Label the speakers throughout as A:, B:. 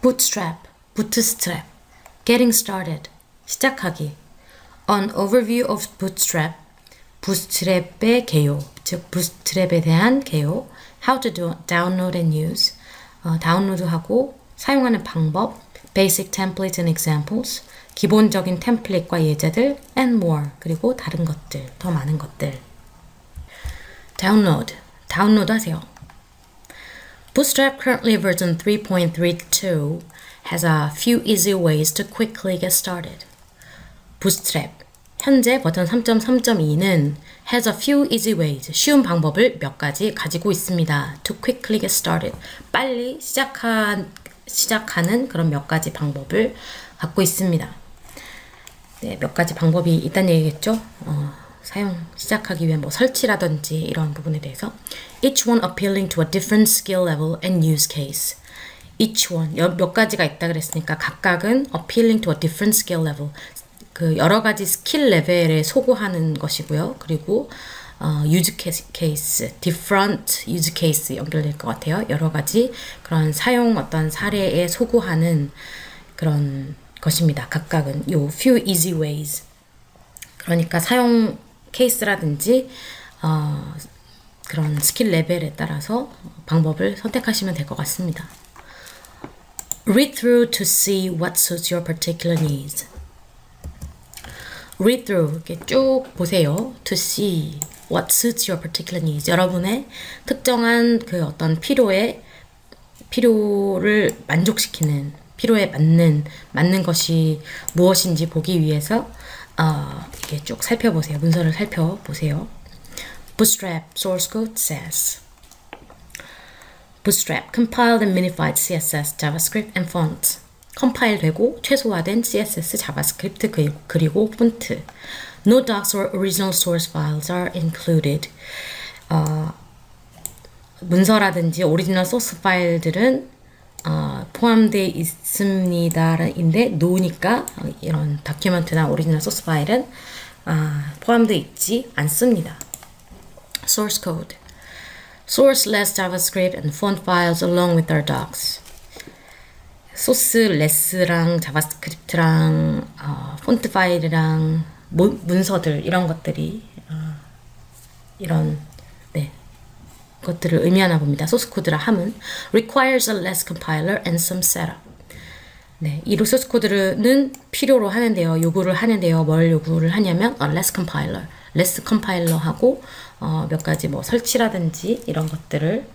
A: bootstrap, bootstrap, getting started, 시작하기. An overview of bootstrap, bootstrap의 개요, 즉 bootstrap에 대한 개요. How to download and use, 다운로드하고 사용하는 방법, basic templates and examples, 기본적인 템플릿과 예제들, and more, 그리고 다른 것들, 더 많은 것들. download, 다운로드 하세요. Bootstrap currently version 3.32 has a few easy ways to quickly get started. Bootstrap, 현재 버전 3.3.2는 has a few easy ways, 쉬운 방법을 몇 가지 가지고 있습니다. To quickly get started, 빨리 시작하는 그런 몇 가지 방법을 갖고 있습니다. 네, 몇 가지 방법이 있다는 얘기겠죠? 시작하기 위한 뭐 설치라든지 이런 부분에 대해서. Each one appealing to a different skill level and use case. Each one, 몇 가지가 있다 그랬으니까 각각은 appealing to a different skill level. 그 여러 가지 스킬 레벨에 소구하는 것이고요. 그리고 use case, different use case 연결될 것 같아요. 여러 가지 그런 사용 어떤 사례에 소구하는 그런 것입니다. 각각은 요 few easy ways. 그러니까 사용 케이스라든지 그런 스킬 레벨에 따라서 방법을 선택하시면 될 것 같습니다. Read through to see what suits your particular needs. Read through, 이렇게 쭉 보세요. To see what suits your particular needs. 여러분의 특정한 그 어떤 필요를 만족시키는, 필요에 맞는 것이 무엇인지 보기 위해서 이렇게 쭉 살펴보세요. 문서를 살펴보세요. Bootstrap source code says Bootstrap compiled and minified CSS, JavaScript and fonts. 컴파일 되고 최소화된 CSS, 자바스크립트 그리고 폰트. No docs or original source files are included. 문서라든지 오리지널 소스 파일들은 포함되어 있습니다인데 no니까 이런 다큐멘트나 오리지널 소스 파일은 포함되어 있지 않습니다. Source code. Sourceless JavaScript and font files along with our docs. 소스레스랑 자바스크립트랑 폰트 파일이랑 문서들 이런 것들이 이런 것들을 의미하나 봅니다. 소스 코드라 함은 requires a less compiler and some setup. 네, 이 소스 코드는 필요로 하는데요. 요구를 하는데요. 뭘 요구를 하냐면 a less compiler하고 몇 가지 뭐 설치라든지 이런 것들을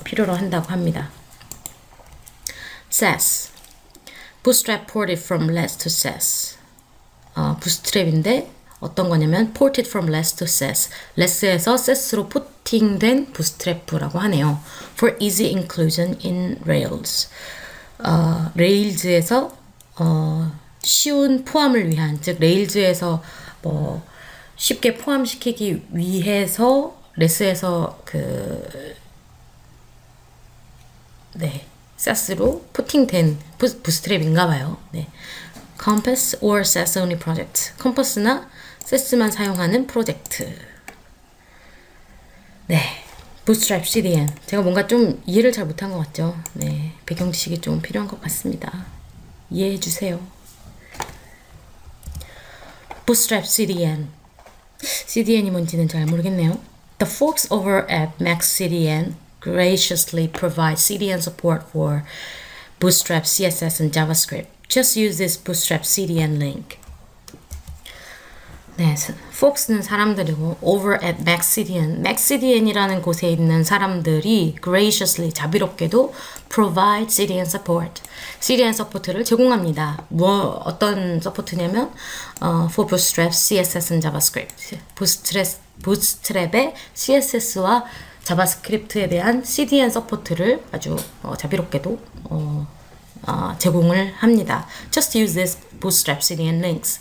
A: 필요로 한다고 합니다. Sass. Bootstrap ported from less to Sass. bootstrap인데 어떤 거냐면 ported from less to Sass. less에서 Sass로 포팅된 bootstrap라고 하네요. For easy inclusion in Rails. 레일즈에서 쉬운 포함을 위한, 즉 레일즈에서 뭐 쉽게 포함시키기 위해서 레스에서 사스로 포팅된 부스트랩인가봐요. 네. Compass or Sass only project. 컴퍼스나 세스만 사용하는 프로젝트. 네. Bootstrap CDN. 제가 뭔가 좀 이해를 잘 못한 것 같죠? 네. 배경 지식이 좀 필요한 것 같습니다. 이해해 주세요. Bootstrap CDN. CDN이 뭔지는 잘 모르겠네요. The folks over at Max CDN graciously provide CDN support for Bootstrap CSS and JavaScript. Just use this Bootstrap CDN link. 네, folks는 사람들이고 over at Max CDN, Max CDN이라는 곳에 있는 사람들이 graciously, 자비롭게도 provide CDN support, CDN 서포트를 제공합니다. 어떤 서포트냐면 for Bootstrap CSS and JavaScript. Bootstrap의 CSS와 자바스크립트에 대한 CDN 서포트를 아주 자비롭게도 제공을 합니다. Just use this Bootstrap CDN links.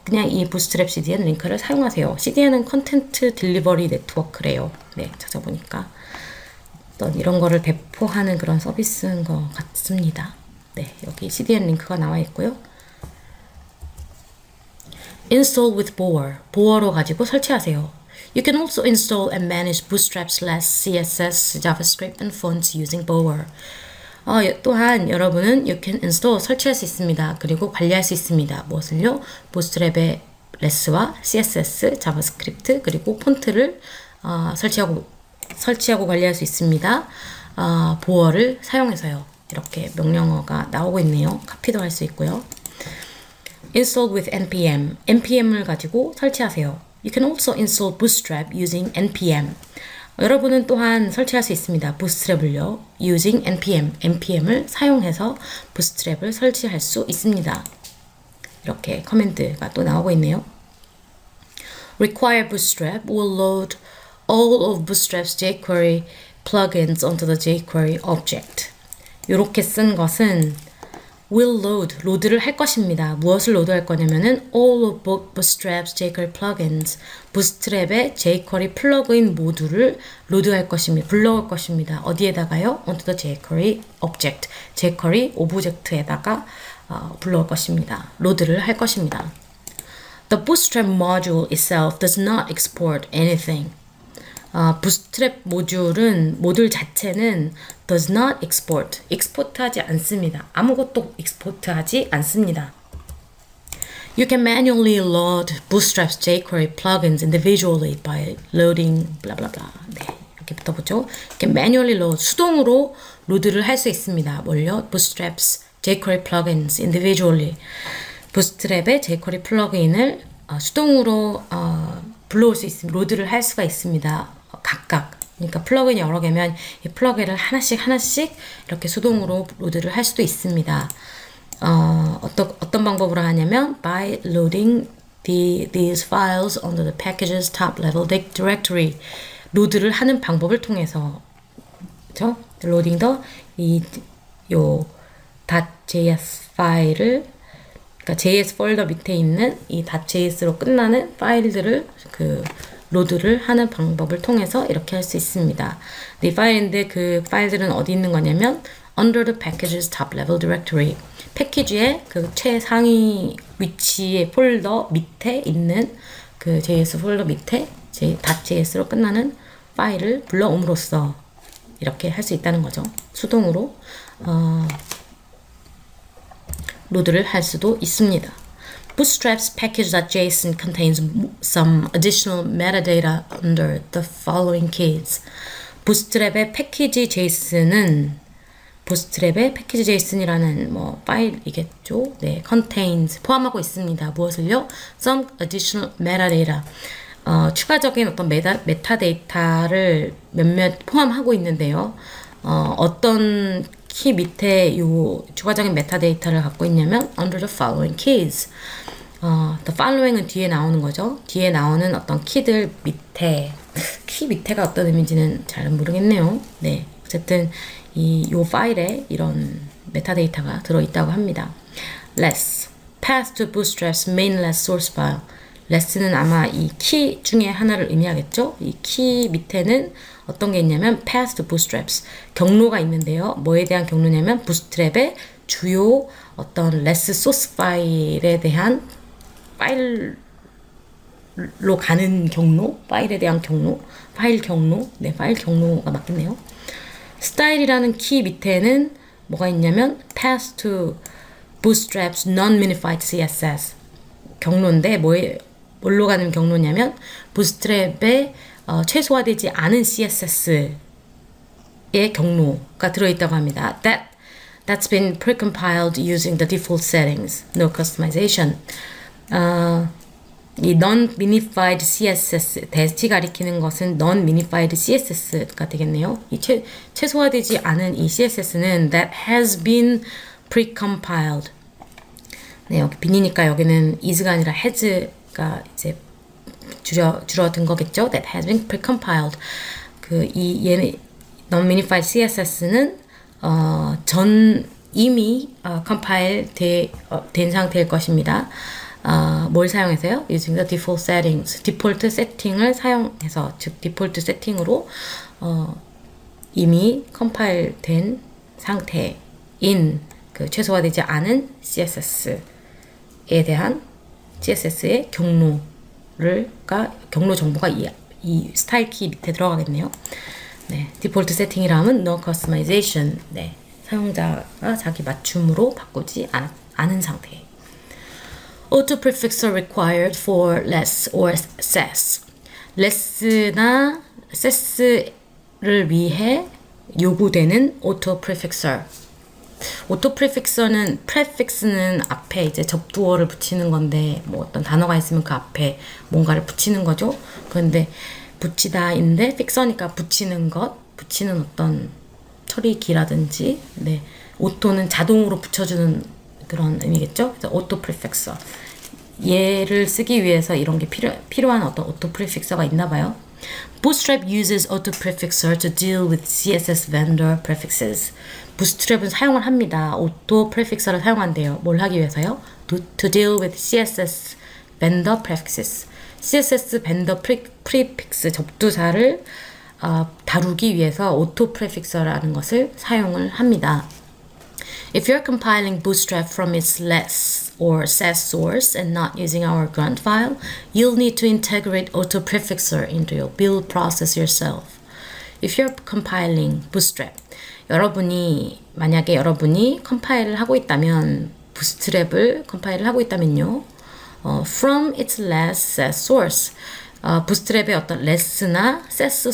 A: 그냥 이 Bootstrap CDN 링크를 사용하세요. CDN은 컨텐트 딜리버리 네트워크래요. 네, 찾아보니까 어떤 이런 거를 배포하는 그런 서비스인 것 같습니다. 네, 여기 CDN 링크가 나와 있고요. Install with Bower. 보어로 가지고 설치하세요. You can also install and manage Bootstrap/CSS, JavaScript, and fonts using Bower. 또한 여러분은 you can install 설치할 수 있습니다. 그리고 관리할 수 있습니다. 무엇을요? 보otstrap의 레스와 CSS, 자바스크립트 그리고 폰트를 설치하고 관리할 수 있습니다. 보어를 사용해서요. 이렇게 명령어가 나오고 있네요. 카피도 할 수 있고요. Install with npm. npm을 가지고 설치하세요. You can also install Bootstrap using npm. 여러분은 또한 설치할 수 있습니다. Bootstrap을요. using npm. npm을 사용해서 Bootstrap을 설치할 수 있습니다. 이렇게 커맨드가 또 나오고 있네요. Require Bootstrap will load all of Bootstrap's jQuery plugins onto the jQuery object. 이렇게 쓴 것은 will load, 로드를 할 것입니다. 무엇을 로드할 거냐면은 all of Bootstrap's jQuery plugins, Bootstrap의 jQuery 플러그인 모듈를 로드할 것입니다. 불러올 것입니다. 어디에다가요? onto the jQuery object, jQuery 오브젝트에다가 불러올 것입니다. 로드를 할 것입니다. The Bootstrap module itself does not export anything. Bootstrap 모듈 자체는 does not export, export하지 않습니다. 아무것도 export하지 않습니다. You can manually load Bootstrap's jQuery plugins individually by loading blah blah blah. 네, 이렇게 붙어보죠. 이렇게 manually load, 수동으로 로드를 할 수 있습니다. 뭘요? Bootstrap's jQuery plugins individually. Bootstrap의 jQuery 플러그인을 수동으로 불러올 수 있습니다. 로드를 할 수가 있습니다. 각각. 그러니까 플러그인이 여러 개면 이 플러그인을 하나씩 이렇게 수동으로 로드를 할 수도 있습니다. 어떤 방법으로 하냐면 by loading these files onto the package's top level directory. 로드를 하는 방법을 통해서, 그렇죠? loading 요 .js 파일을, 그러니까 JS 폴더 밑에 있는 이 .js로 끝나는 파일들을 로드를 하는 방법을 통해서 이렇게 할 수 있습니다. 이 파일인데 그 파일들은 어디 있는 거냐면 under the package's top level directory. 패키지의 그 최상위 위치의 폴더 밑에 있는 그 JS 폴더 밑에 .js로 끝나는 파일을 불러옴으로써 이렇게 할 수 있다는 거죠. 수동으로 로드를 할 수도 있습니다. Bootstrap's package.json contains some additional metadata under the following keys. Bootstrap의 패키지 JSON은 Bootstrap의 패키지 JSON이라는 파일이겠죠. 네, contains 포함하고 있습니다. 무엇을요? Some additional metadata. 추가적인 어떤 메타데이터를 몇몇 포함하고 있는데요. 어떤 키 밑에 요 추가적인 메타데이터를 갖고 있냐면 under the following keys. the following은 뒤에 나오는 거죠. 뒤에 나오는 어떤 키들 밑에, 키 밑에가 어떤 의미인지는 잘 모르겠네요. 네, 어쨌든 요 파일에 이런 메타데이터가 들어있다고 합니다. less, path to Bootstrap's main less source file. less는 아마 이 키 중에 하나를 의미하겠죠. 이 키 밑에는 어떤 게 있냐면 path to Bootstraps, 경로가 있는데요. 뭐에 대한 경로냐면 Bootstrap의 주요 어떤 less source 파일에 대한 파일로 가는 경로, 파일에 대한 경로, 파일 경로, 네, 파일 경로가 맞겠네요. style이라는 키 밑에는 뭐가 있냐면 path to Bootstrap's non-minified CSS, 경로인데 뭘로 가는 경로냐면 Bootstrap의 최소화되지 않은 CSS의 경로가 들어있다고 합니다. That's been precompiled using the default settings, no customization. 이 non-minified CSS, 대시 가리키는 것은 non-minified CSS가 되겠네요. 이 최소화되지 않은 이 CSS는 that has been precompiled. 네, 여기 빈이니까 여기는 is가 아니라 has가 이제 줄어든 거겠죠. That has been precompiled. 얘는 non-minified CSS는 이미 compile 된 상태일 것입니다. 뭘 사용해서요? Using the default settings. 디폴트 세팅을 사용해서, 즉 디폴트 세팅으로 이미 컴파일 된 상태인 그 최소화되지 않은 CSS에 대한 CSS의 경로 정보가 이 스타일 키 밑에 들어가겠네요. 네, 디폴트 세팅이라면 no customization. 네, 사용자가 자기 맞춤으로 바꾸지 않은 상태. Auto prefix are required for less or less. less나 cess를 위해 요구되는 auto prefixer. auto prefixer는 prefix는 앞에 이제 접두어를 붙이는 건데 뭐 어떤 단어가 있으면 그 앞에 뭔가를 붙이는 거죠. 그런데 붙이다인데 fixer니까 붙이는 것, 붙이는 어떤 처리기라든지, 네, auto는 자동으로 붙여주는 그런 의미겠죠. 그래서 auto prefixer. 얘를 쓰기 위해서 이런 게 필요한 어떤 auto prefixer가 있나 봐요. Bootstrap uses auto prefixer to deal with CSS vendor prefixes. Bootstrap은 사용을 합니다. auto prefixer를 사용한대요. 뭘 하기 위해서요? To deal with CSS vendor prefixes. CSS vendor prefix 접두사를 다루기 위해서 auto prefixer라는 것을 사용을 합니다. If you're compiling Bootstrap from its less or sass source and not using our grunt file, you'll need to integrate auto prefixer into your build process yourself. If you're compiling Bootstrap, 만약에 여러분이 컴파일을 하고 있다면, Bootstrap을 컴파일을 하고 있다면요, from its less sass source, Bootstrap의 어떤 less나 sass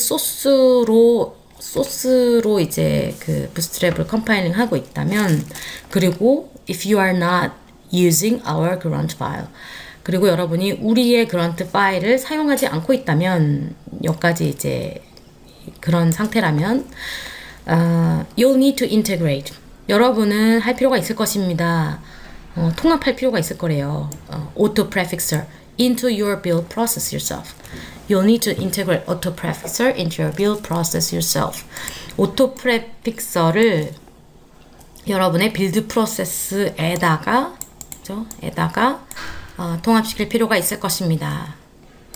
A: 소스로 이제 그 Bootstrap을 컴파일링 하고 있다면, 그리고 if you are not using our grunt file, 그리고 여러분이 우리의 grunt 파일을 사용하지 않고 있다면, 여기까지 이제 그런 상태라면 you'll need to integrate. 여러분은 할 필요가 있을 것입니다. 통합할 필요가 있을 거래요. auto prefixer into your build process yourself. You'll need to integrate auto prefixer into your build process yourself. auto prefixer를 여러분의 빌드 프로세스에다가 통합시킬 필요가 있을 것입니다.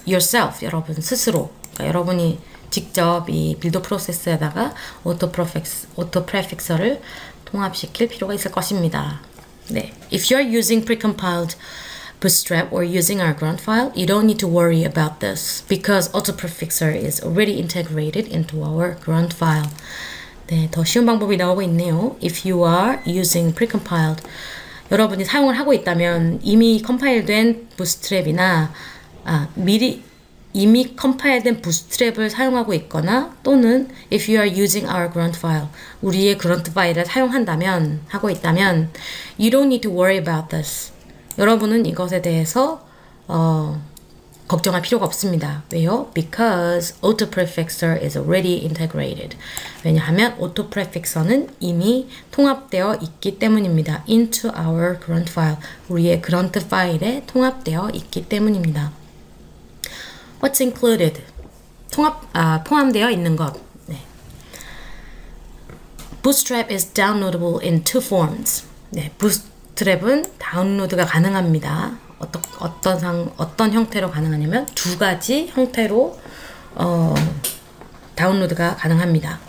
A: yourself, 여러분 스스로. 그러니까 여러분이 직접 이 빌드 프로세스에다가 auto prefixer를 통합시킬 필요가 있을 것입니다. 네. If you're using precompiled Bootstrap or using our grunt file, you don't need to worry about this because auto prefixer is already integrated into our grunt file. 네, 더 쉬운 방법이 나오고 있네요. If you are using precompiled, 여러분이 사용을 하고 있다면 이미 컴파일된 Bootstrap이나 이미 컴파일된 Bootstrap을 사용하고 있거나, 또는 if you are using our grunt file, 우리의 grunt 파일을 사용한다면, 하고 있다면, you don't need to worry about this. 여러분은 이것에 대해서 걱정할 필요가 없습니다. 왜요? Because auto prefixer is already integrated. 왜냐하면 auto prefixer는 이미 통합되어 있기 때문입니다. Into our grunt file. 우리의 grunt 파일에 통합되어 있기 때문입니다. What's included? 포함되어 있는 것. 네. Bootstrap is downloadable in two forms. 네, Bootstrap은 다운로드가 가능합니다. 어떤 형태로 가능하냐면 두 가지 형태로 다운로드가 가능합니다.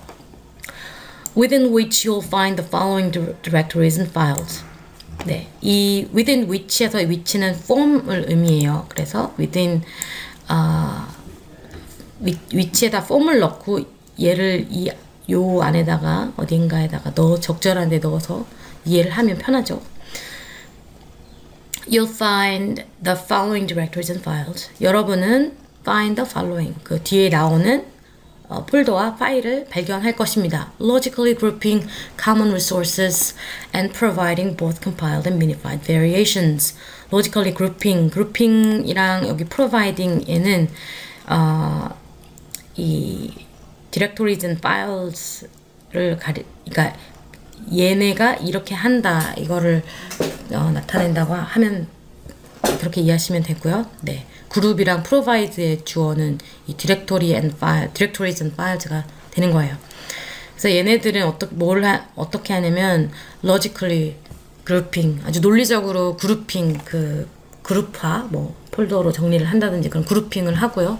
A: Within which you'll find the following directories and files. 네, 이 within which에서 which는 form을 의미해요. 그래서 within 위치에다 폼을 넣고 얘를 요 안에다가 어딘가에다가 적절한 데 넣어서 이해를 하면 편하죠. You'll find the following directories and files. 여러분은 find the following, 그 뒤에 나오는 폴더와 파일을 발견할 것입니다. Logically grouping common resources and providing both compiled and minified variations. Logically grouping이랑 여기 providing에는 이 directories and files를 그러니까 얘네가 이렇게 한다, 이거를 나타낸다고 하면 그렇게 이해하시면 되고요. 네, 그룹이랑 provide의 주어는 이 directories and files가 되는 거예요. 그래서 얘네들은 어떻게 하냐면 logically grouping, 아주 논리적으로 그룹핑, 그 그룹화, 뭐 폴더로 정리를 한다든지 그런 그룹핑을 하고요.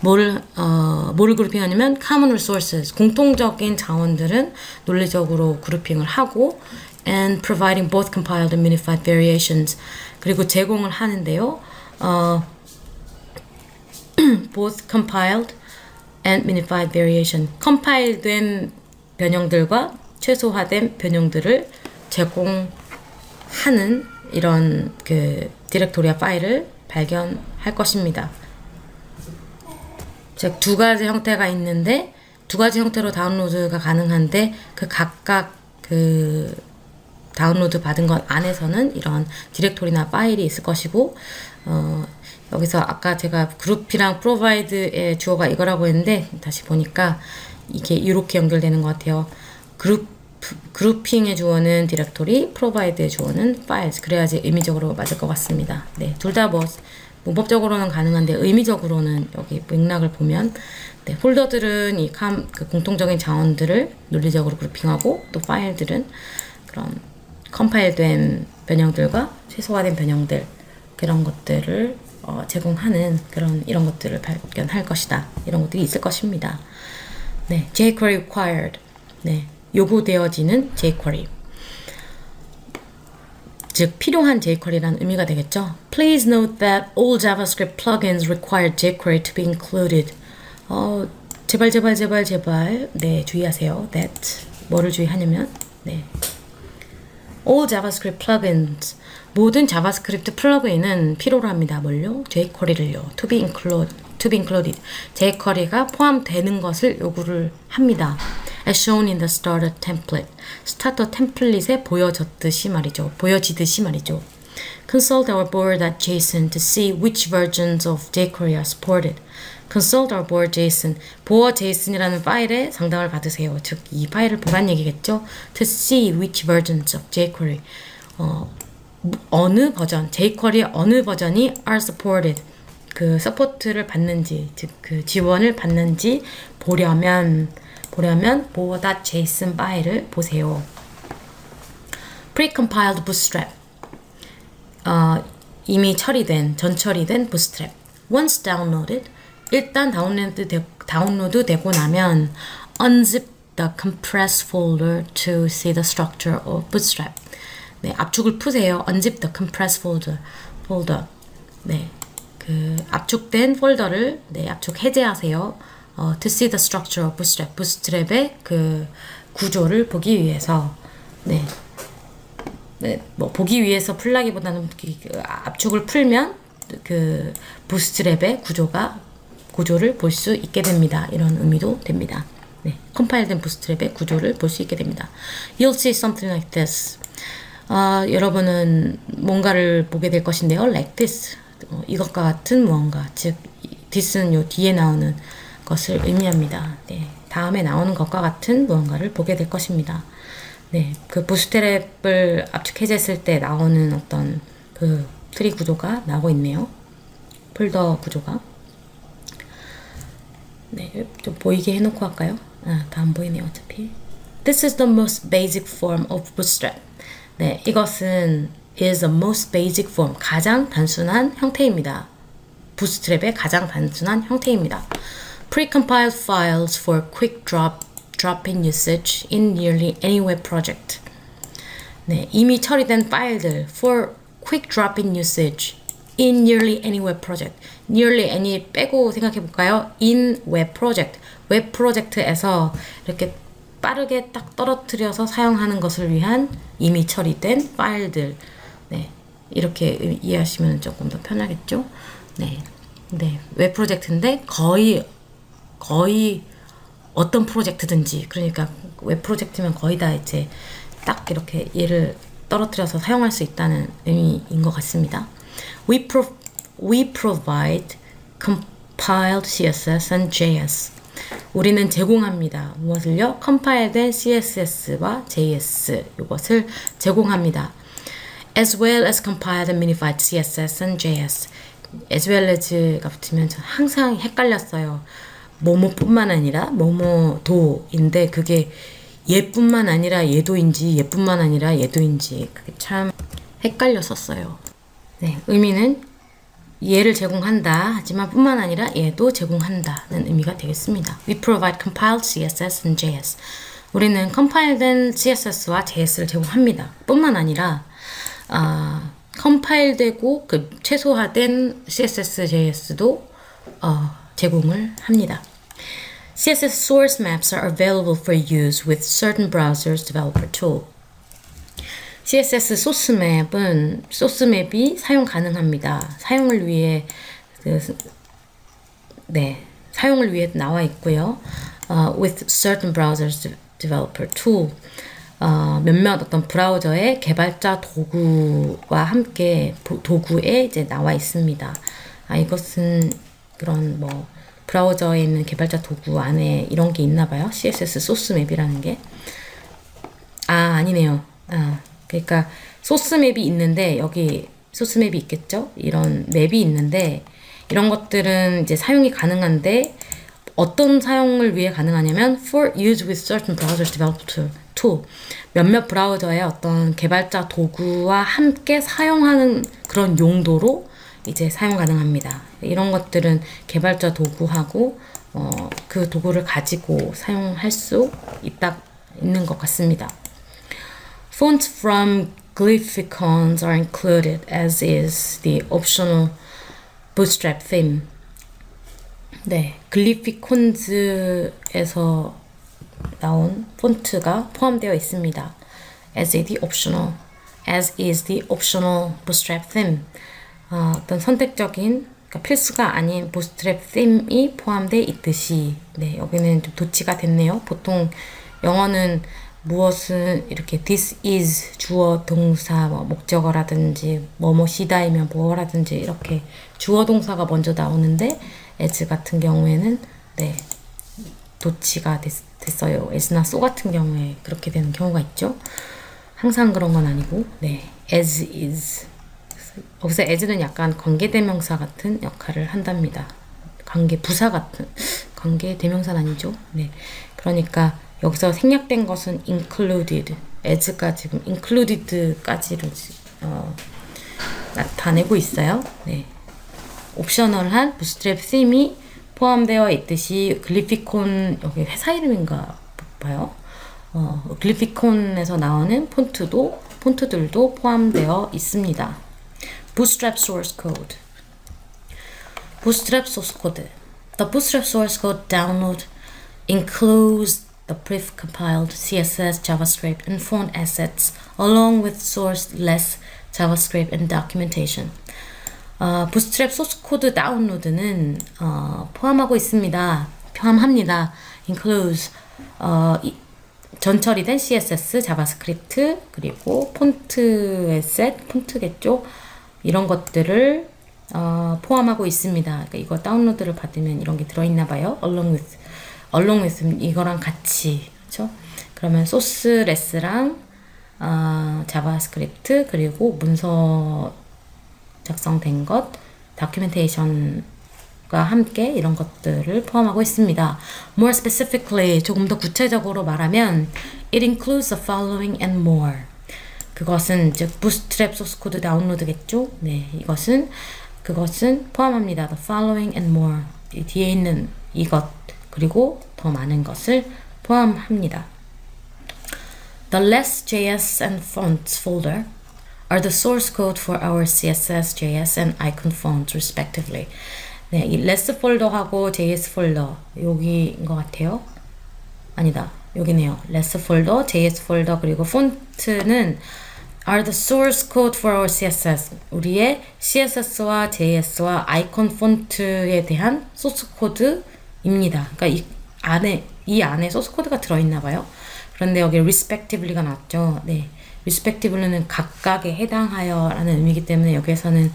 A: 뭐를 그룹핑하냐면 common resources, 공통적인 자원들은 논리적으로 그룹핑을 하고, and providing both compiled and minified variations, 그리고 제공을 하는데요. both compiled and minified variation, 컴파일된 변형들과 최소화된 변형들을 제공하는 이런 그 디렉토리와 파일을 발견할 것입니다. 즉, 두 가지 형태가 있는데 두 가지 형태로 다운로드가 가능한데 그 각각 그 다운로드 받은 것 안에서는 이런 디렉토리나 파일이 있을 것이고, 여기서 아까 제가 그룹이랑 provide의 주어가 이거라고 했는데 다시 보니까 이게 이렇게 연결되는 것 같아요. 그룹핑의 주어는 디렉토리, provide의 주어는 files. 그래야지 의미적으로 맞을 것 같습니다. 네, 둘 다 뭐 문법적으로는 가능한데 의미적으로는 여기 맥락을 보면 네, 폴더들은 이 그 공통적인 자원들을 논리적으로 그룹핑하고 또 파일들은 그런 컴파일된 변형들과 최소화된 변형들 그런 것들을 제공하는 그런 이런 것들을 발견할 것이다. 이런 것들이 있을 것입니다. 네, jQuery required. 네, 요구되어지는 jQuery. 즉 필요한 jQuery라는 의미가 되겠죠. Please note that all JavaScript plugins require jQuery to be included. 제발. 네, 주의하세요. That 뭐를 주의하냐면 네. All JavaScript plugins 모든 자바스크립트 플러그인은 필요로 합니다. 뭘요? jQuery를요. To be included. jQuery가 포함되는 것을 요구를 합니다. As shown in the starter template. 스타터 템플릿에 보여지듯이 말이죠. Consult our board.json to see which versions of jQuery are supported. Consult our board.json. board.json이라는 파일에 상담을 받으세요. 즉, 이 파일을 보란 얘기겠죠. To see which versions of jQuery. 어느 버전, jQuery의 어느 버전이 are supported. 그 서포트를 받는지, 즉 그 지원을 받는지 보려면 board.json 파일을 보세요. Precompiled bootstrap. 이미 전처리된 bootstrap. Once downloaded. 일단 다운로드 되고 나면 unzip the compressed folder to see the structure of bootstrap. 네, 압축을 푸세요. unzip the compressed folder. 네, 그 압축된 폴더를 압축 해제하세요. To see the structure of bootstrap. bootstrap의 그 구조를 보기 위해서 뭐 보기 위해서 풀라기보다는 압축을 풀면 그 bootstrap의 구조를 볼 수 있게 됩니다. 이런 의미도 됩니다. 네, 컴파일된 bootstrap의 구조를 볼 수 있게 됩니다. You'll see something like this. 여러분은 뭔가를 보게 될 것인데요. Like this. 이것과 같은 무언가. 즉, this는 요 뒤에 나오는 것을 의미합니다. 네, 다음에 나오는 것과 같은 무언가를 보게 될 것입니다. 네, 그 bootstrap을 압축 해제했을 때 나오는 어떤 그 트리 구조가 나오고 있네요. 폴더 구조가. 네, 좀 보이게 해놓고 할까요? 다 안 보이네요, 어차피. This is the most basic form of bootstrap. 네, 이것은 is the most basic form, 가장 단순한 형태입니다. bootstrap의 가장 단순한 형태입니다. Precompiled files for quick drop-in usage in nearly any web project. 네, 이미 처리된 파일들 for quick drop-in usage in nearly any web project. nearly any 빼고 생각해 볼까요? in web project. 웹 프로젝트에서 이렇게 빠르게 딱 떨어뜨려서 사용하는 것을 위한 이미 처리된 파일들. 네, 이렇게 이해하시면 조금 더 편하겠죠? 네, 웹 프로젝트인데 거의 어떤 프로젝트든지, 그러니까 웹 프로젝트면 거의 다 이제 딱 이렇게 얘를 떨어뜨려서 사용할 수 있다는 의미인 것 같습니다. We provide compiled CSS and JS. 우리는 제공합니다. 무엇을요? 컴파일된 CSS와 JS 이것을 제공합니다. As well as compiled and minified CSS and JS. As well as가 붙으면 전 항상 헷갈렸어요. 뭐뭐뿐만 아니라 뭐뭐도인데 그게 얘뿐만 아니라 얘도인지 얘뿐만 아니라 얘도인지 그게 참 헷갈렸었어요. 네, 의미는 얘를 제공한다 하지만 뿐만 아니라 얘도 제공한다는 의미가 되겠습니다. We provide compiled CSS and JS. 우리는 컴파일된 CSS와 JS를 제공합니다. 뿐만 아니라 컴파일되고 그 최소화된 CSS, JS도 제공을 합니다. CSS source maps are available for use with certain browsers developer tool. CSS 소스 맵이 사용 가능합니다. 사용을 위해 사용을 위해 나와 있고요. With certain browsers developer tool. 몇몇 어떤 브라우저의 개발자 도구와 함께 도구에 이제 나와 있습니다. 이것은 그런 뭐 브라우저에 있는 개발자 도구 안에 이런 게 있나 봐요. CSS 소스 맵이라는 게. 아니네요. 그러니까 소스 맵이 있는데 여기 소스 맵이 있겠죠? 이런 맵이 있는데 이런 것들은 이제 사용이 가능한데 어떤 사용을 위해 가능하냐면 for use with certain browsers developed tool. 몇몇 브라우저의 어떤 개발자 도구와 함께 사용하는 그런 용도로 이제 사용 가능합니다. 이런 것들은 개발자 도구하고 그 도구를 가지고 사용할 수 있는 것 같습니다. Fonts from Glyphicons are included as is the optional bootstrap theme. 네, 글리피콘즈에서 나온 폰트가 포함되어 있습니다. As is the optional bootstrap theme. 어떤 선택적인, 그러니까 필수가 아닌 bootstrap theme이 포함되어 있듯이, 네, 여기는 좀 도치가 됐네요. 보통 영어는 무엇은 이렇게 this is 주어 동사 목적어라든지 뭐뭐시다이면 뭐라든지 이렇게 주어 동사가 먼저 나오는데 as 같은 경우에는 네 도치가 됐어요. as나 so 같은 경우에 그렇게 되는 경우가 있죠. 항상 그런 건 아니고 네 as is. 여기서 as는 약간 관계대명사 같은 역할을 한답니다. 관계부사 같은 관계대명사는 아니죠. 네 그러니까 여기서 생략된 것은 included, as가 지금 included까지로 나타내고 있어요. 네. 옵셔널한 bootstrap theme이 포함되어 있듯이 글리피콘 여기 회사 이름인가 봐요. 글리피콘에서 나오는 폰트들도 포함되어 있습니다. Bootstrap source code. Bootstrap source code. The Bootstrap source code download includes the precompiled CSS, JavaScript, and font assets, along with source-less JavaScript and documentation. Bootstrap source code 다운로드는 포함합니다. Includes 전처리된 CSS, 자바스크립트, 그리고 폰트 에셋, 폰트겠죠? 이런 것들을 포함하고 있습니다. 그러니까 이거 다운로드를 받으면 이런 게 들어있나 봐요. along with 이거랑 같이, 그렇죠? 그러면 소스레스랑 자바스크립트 그리고 문서 작성된 것, 다큐멘테이션과 함께 이런 것들을 포함하고 있습니다. More specifically, 조금 더 구체적으로 말하면 it includes the following and more. 그것은 즉 Bootstrap source code 다운로드겠죠? 네, 그것은 포함합니다. The following and more. 이 뒤에 있는 이것 그리고 더 많은 것을 포함합니다. The less.js and fonts folder are the source code for our CSS, JS, and icon fonts respectively. 네, 이 less 폴더하고 JS 폴더 여기인 것 같아요. 아니다, 여기네요. less 폴더, JS 폴더 그리고 폰트는 are the source code for our CSS. 우리의 CSS와 JS와 아이콘 폰트에 대한 소스 코드입니다. 그러니까 이 안에 소스 코드가 들어있나 봐요. 그런데 여기 respectively가 나왔죠. 네, respectively는 각각에 해당하여 라는 의미이기 때문에 여기에서는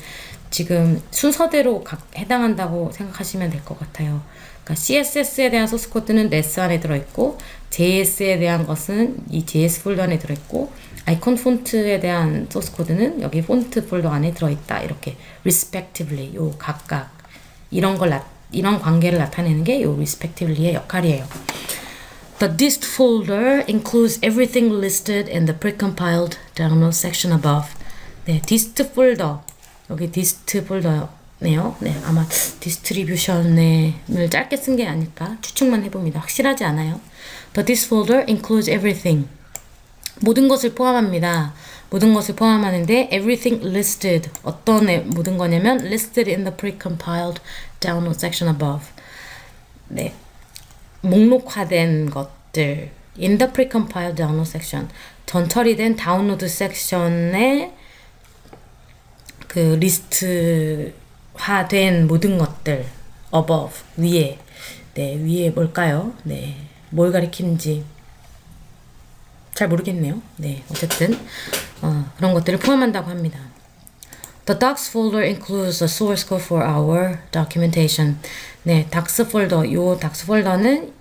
A: 지금 순서대로 해당한다고 생각하시면 될 것 같아요. 그러니까 CSS에 대한 소스 코드는 less 안에 들어있고 JS에 대한 것은 이 JS 폴더 안에 들어있고 아이콘 폰트에 대한 소스 코드는 여기 폰트 폴더 안에 들어있다. 이렇게 respectively, 요 각각 이런 관계를 나타내는 게 요 respectively의 역할이에요. The dist folder includes everything listed in the precompiled download section above. 네, dist 폴더. 여기 dist 폴더네요. 네, 아마 디스트리뷰션을 짧게 쓴 게 아닐까 추측만 해봅니다. 확실하지 않아요. The dist folder includes everything. 모든 것을 포함합니다. 모든 것을 포함하는데 everything listed. 어떤 모든 거냐면 listed in the precompiled download section above. 네. 목록화된 것들 in the precompiled download section 전 처리된 다운로드 섹션에 그 리스트화된 모든 것들 above 위에 네 위에 뭘까요? 네 뭘 가리키는지 잘 모르겠네요. 네 어쨌든 그런 것들을 포함한다고 합니다. The docs folder includes the source code for our documentation. 네, docs 폴더, 요 docs 폴더는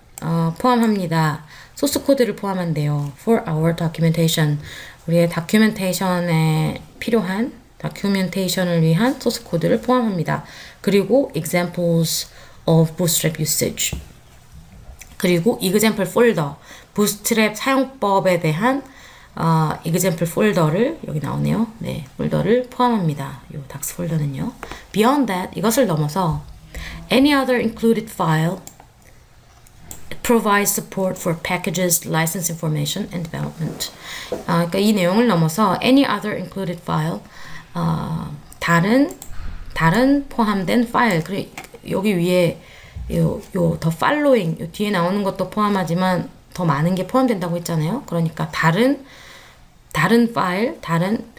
A: 포함합니다. 소스 코드를 포함한대요. For our documentation. 우리의 다큐멘테이션에 필요한 다큐멘테이션을 위한 소스 코드를 포함합니다. 그리고 examples of bootstrap usage. 그리고 example 폴더, bootstrap 사용법에 대한 example 폴더를 여기 나오네요. 네, 폴더를 포함합니다. 이 docs 폴더는요. Beyond that, 이것을 넘어서 any other included file provides support for packages, license information, and development. 그러니까 이 내용을 넘어서 any other included file, 다른 포함된 파일. 그리고 여기 위에 요 the following, 요 뒤에 나오는 것도 포함하지만 더 많은 게 포함된다고 했잖아요. 그러니까 다른 파일,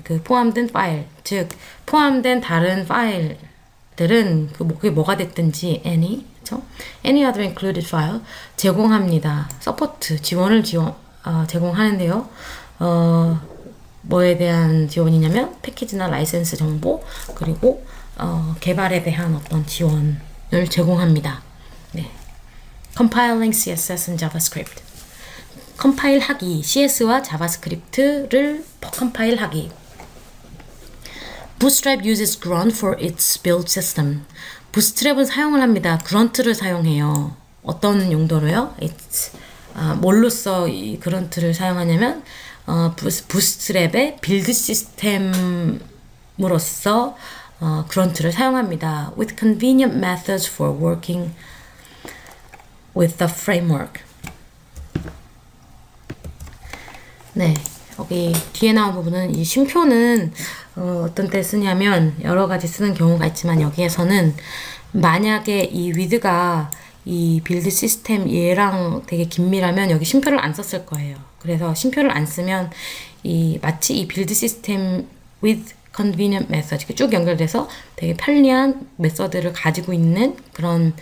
A: 그 포함된 파일, 즉 포함된 다른 파일들은 그게 뭐가 됐든지 any, 그렇죠? Any other included file 제공합니다. 서포트 지원을 제공하는데요. 뭐에 대한 지원이냐면 패키지나 라이센스 정보 그리고 개발에 대한 어떤 지원을 제공합니다. 네. Compiling CSS and JavaScript. 컴파일하기, CS와 자바스크립트를 컴파일하기. Bootstrap uses Grunt for its build system. Bootstrap은 사용을 합니다. Grunt를 사용해요. 어떤 용도로요? 뭘로써 이 Grunt를 사용하냐면 Bootstrap의 빌드 시스템으로서 Grunt를 사용합니다. With convenient methods for working with the framework. 네, 여기 뒤에 나온 부분은 이 쉼표는 어떤 때 쓰냐면 여러 가지 쓰는 경우가 있지만 여기에서는 만약에 이 with가 이 빌드 시스템 얘랑 되게 긴밀하면 여기 쉼표를 안 썼을 거예요. 그래서 쉼표를 안 쓰면 마치 이 빌드 시스템 with convenient method 쭉 연결돼서 되게 편리한 메서드를 가지고 있는 그런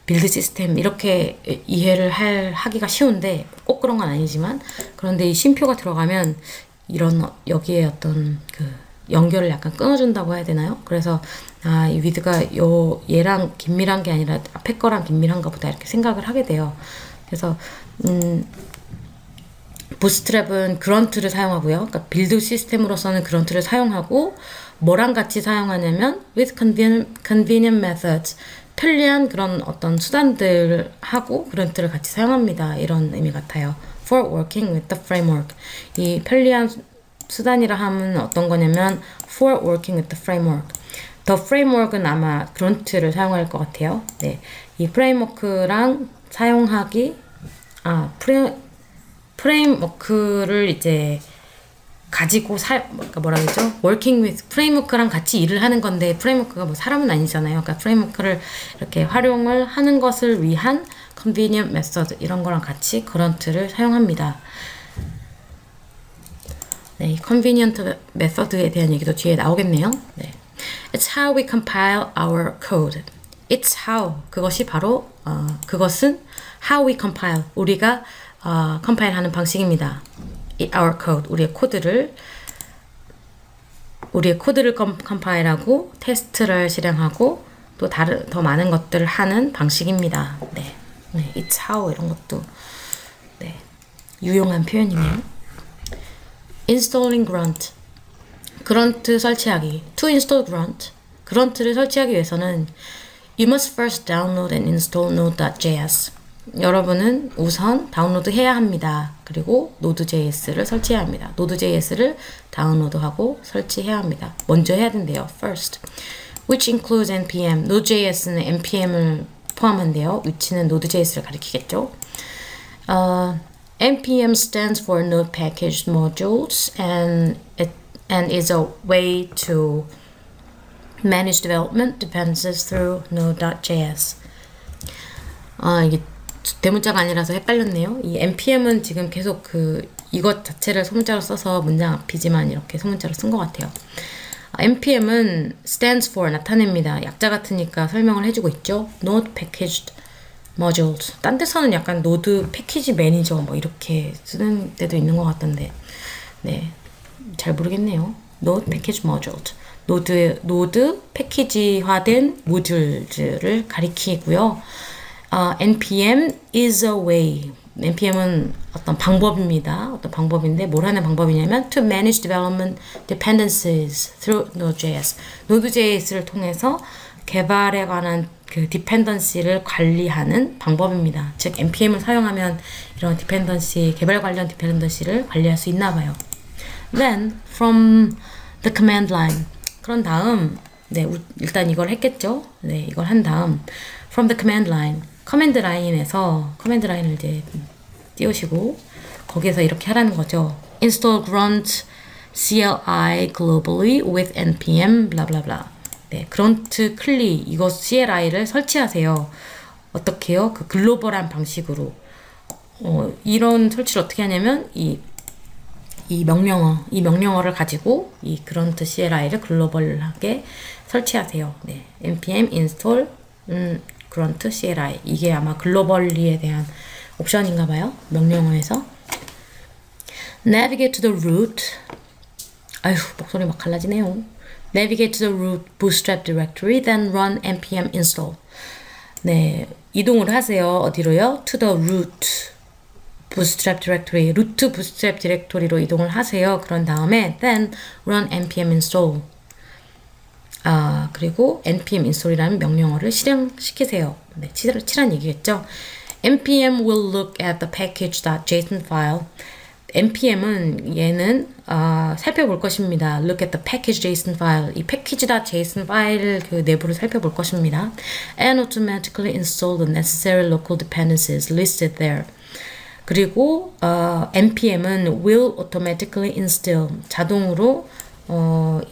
A: 빌드 시스템 이렇게 이해를 하기가 쉬운데 꼭 그런 건 아니지만 그런데 이 쉼표가 들어가면 이런 여기에 어떤 그 연결을 약간 끊어준다고 해야 되나요? 그래서 이 with가 얘랑 긴밀한 게 아니라 앞에 거랑 긴밀한가 보다 이렇게 생각을 하게 돼요. 그래서 부스트랩은 그런트를 사용하고요. 그러니까 빌드 시스템으로서는 그런트를 사용하고 뭐랑 같이 사용하냐면 with convenient methods 편리한 그런 어떤 수단들하고 그런트를 같이 사용합니다. 이런 의미 같아요. For working with the framework. 이 편리한 수단이라 하면 어떤 거냐면 for working with the framework. The framework은 아마 그런트를 사용할 것 같아요. 네, 이 프레임워크랑 사용하기 프레임워크를 이제 가지고 그러니까 뭐라 그러죠? working with 프레임워크랑 같이 일을 하는 건데 프레임워크가 뭐 사람은 아니잖아요. 그러니까 프레임워크를 이렇게 활용을 하는 것을 위한 convenient method 이런 거랑 같이 그런트를 사용합니다. 네, 이 convenient method에 대한 얘기도 뒤에 나오겠네요. 네. It's how we compile our code. It's how 그것이 바로 그것은 how we compile 우리가 컴파일하는 방식입니다. Our code 우리의 코드를 컴파일하고 테스트를 실행하고 또 더 많은 것들을 하는 방식입니다. 네, it's how 이런 것도 네 유용한 표현이네요. Installing Grunt 그런트 설치하기. To install Grunt 그런트를 설치하기 위해서는 You must first download and install Node.js 여러분은 우선 다운로드 해야 합니다. 그리고 Node.js를 설치해야 합니다. Node.js를 다운로드하고 설치해야 합니다. 먼저 해야 된대요. First. Which includes npm. Node.js는 npm을 포함한대요. which는 Node.js를 가리키겠죠. npm stands for Node Package Modules and is a way to manage development dependencies through Node.js. 이게 대문자가 아니라서 헷갈렸네요. 이 npm은 지금 계속 이것 자체를 소문자로 써서 문장 앞이지만 이렇게 소문자로 쓴 것 같아요. npm은 stands for 나타냅니다. 약자 같으니까 설명을 해주고 있죠. Node Packaged Modules. 딴 데서는 약간 노드 패키지 매니저 뭐 이렇게 쓰는 데도 있는 것 같던데, 네, 잘 모르겠네요. Node Packaged Modules. 노드 패키지화된 모듈들을 가리키고요. npm is a way. npm은 어떤 방법입니다. 어떤 방법인데 뭘 하는 방법이냐면 to manage development dependencies through Node.js. Node.js를 통해서 개발에 관한 dependency를 관리하는 방법입니다. 즉 npm을 사용하면 이런 dependency, 개발 관련 dependency를 관리할 수 있나 봐요. Then from the command line. 그런 다음, 네, 일단 이걸 했겠죠. 네, 이걸 한 다음 from the command line. 커맨드 라인에서 커맨드 라인을 이제 띄우시고 거기에서 이렇게 하라는 거죠. Install grunt CLI globally with npm 블라블라블라. 네, grunt 클리 이거 CLI를 설치하세요. 어떻게요? 글로벌한 방식으로. 이런 설치를 어떻게 하냐면 이 명령어를 가지고 이 grunt CLI를 글로벌하게 설치하세요. 네, npm install grunt CLI. 이게 아마 글로벌리에 대한 옵션인가 봐요. 명령어에서. Navigate to the root. 아휴, 목소리 막 갈라지네요. Navigate to the root bootstrap directory, then run npm install. 네, 이동을 하세요. 어디로요? To the root bootstrap directory. 루트 bootstrap 디렉토리로 이동을 하세요. 그런 다음에 then run npm install. 그리고 npm install이라는 명령어를 실행시키세요. 네, 치란 얘기겠죠. npm will look at the package.json file. npm은 얘는 살펴볼 것입니다. Look at the package.json file. 이 package.json 파일 내부를 살펴볼 것입니다. And automatically install the necessary local dependencies listed there. 그리고 npm은 will automatically install. 자동으로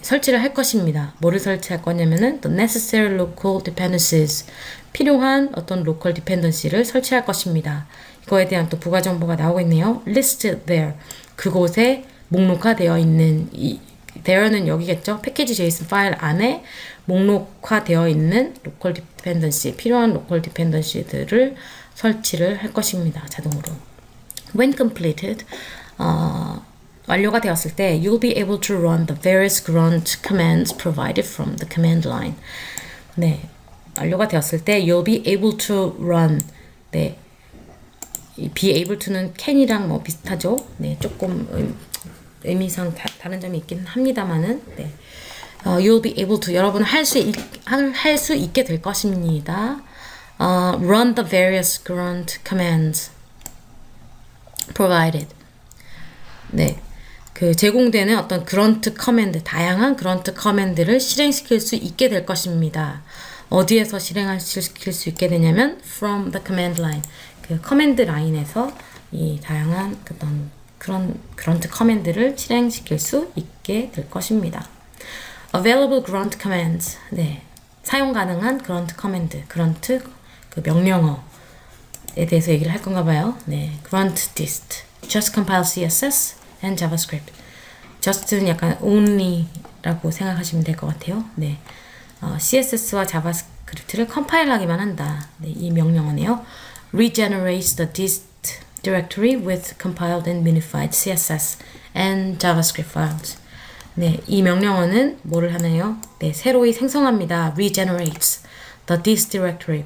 A: 설치를 할 것입니다. 뭐를 설치할 거냐면은 the necessary local dependencies. 필요한 어떤 local dependency를 설치할 것입니다. 이거에 대한 또 부가 정보가 나오고 있네요. listed there. 그곳에 목록화되어 있는 there는 여기겠죠. 패키지 JSON 파일 안에 목록화되어 있는 local dependency, 필요한 local dependency들을 설치를 할 것입니다. 자동으로. When completed, 완료가 되었을 때 you'll be able to run the various grunt commands provided from the command line. 네, 완료가 되었을 때 you'll be able to run. 네, 이 be able to는 can이랑 뭐 비슷하죠. 네, 조금 의미상 다른 점이 있긴 합니다만은, 네, you'll be able to, 여러분 할 수 있게 될 것입니다. Run the various grunt commands provided. 네, 제공되는 어떤 그런트 커맨드, 다양한 그런트 커맨드를 실행시킬 수 있게 될 것입니다. 어디에서 실행시킬 수 있게 되냐면 from the command line. 커맨드 라인에서 이 다양한 그런 그런트 커맨드를 실행시킬 수 있게 될 것입니다. Available grunt commands. 네, 사용 가능한 그런트 커맨드, 그런트 명령어에 대해서 얘기를 할 건가 봐요. 네, grunt dist, just compile CSS and JavaScript. just는 약간 only라고 생각하시면 될 것 같아요. 네, CSS와 자바스크립트를 컴파일하기만 한다. 네, 이 명령어네요. Regenerates the dist directory with compiled and minified CSS and JavaScript files. 네, 이 명령어는 뭐를 하나요? 네, 새로이 생성합니다. Regenerates the dist directory.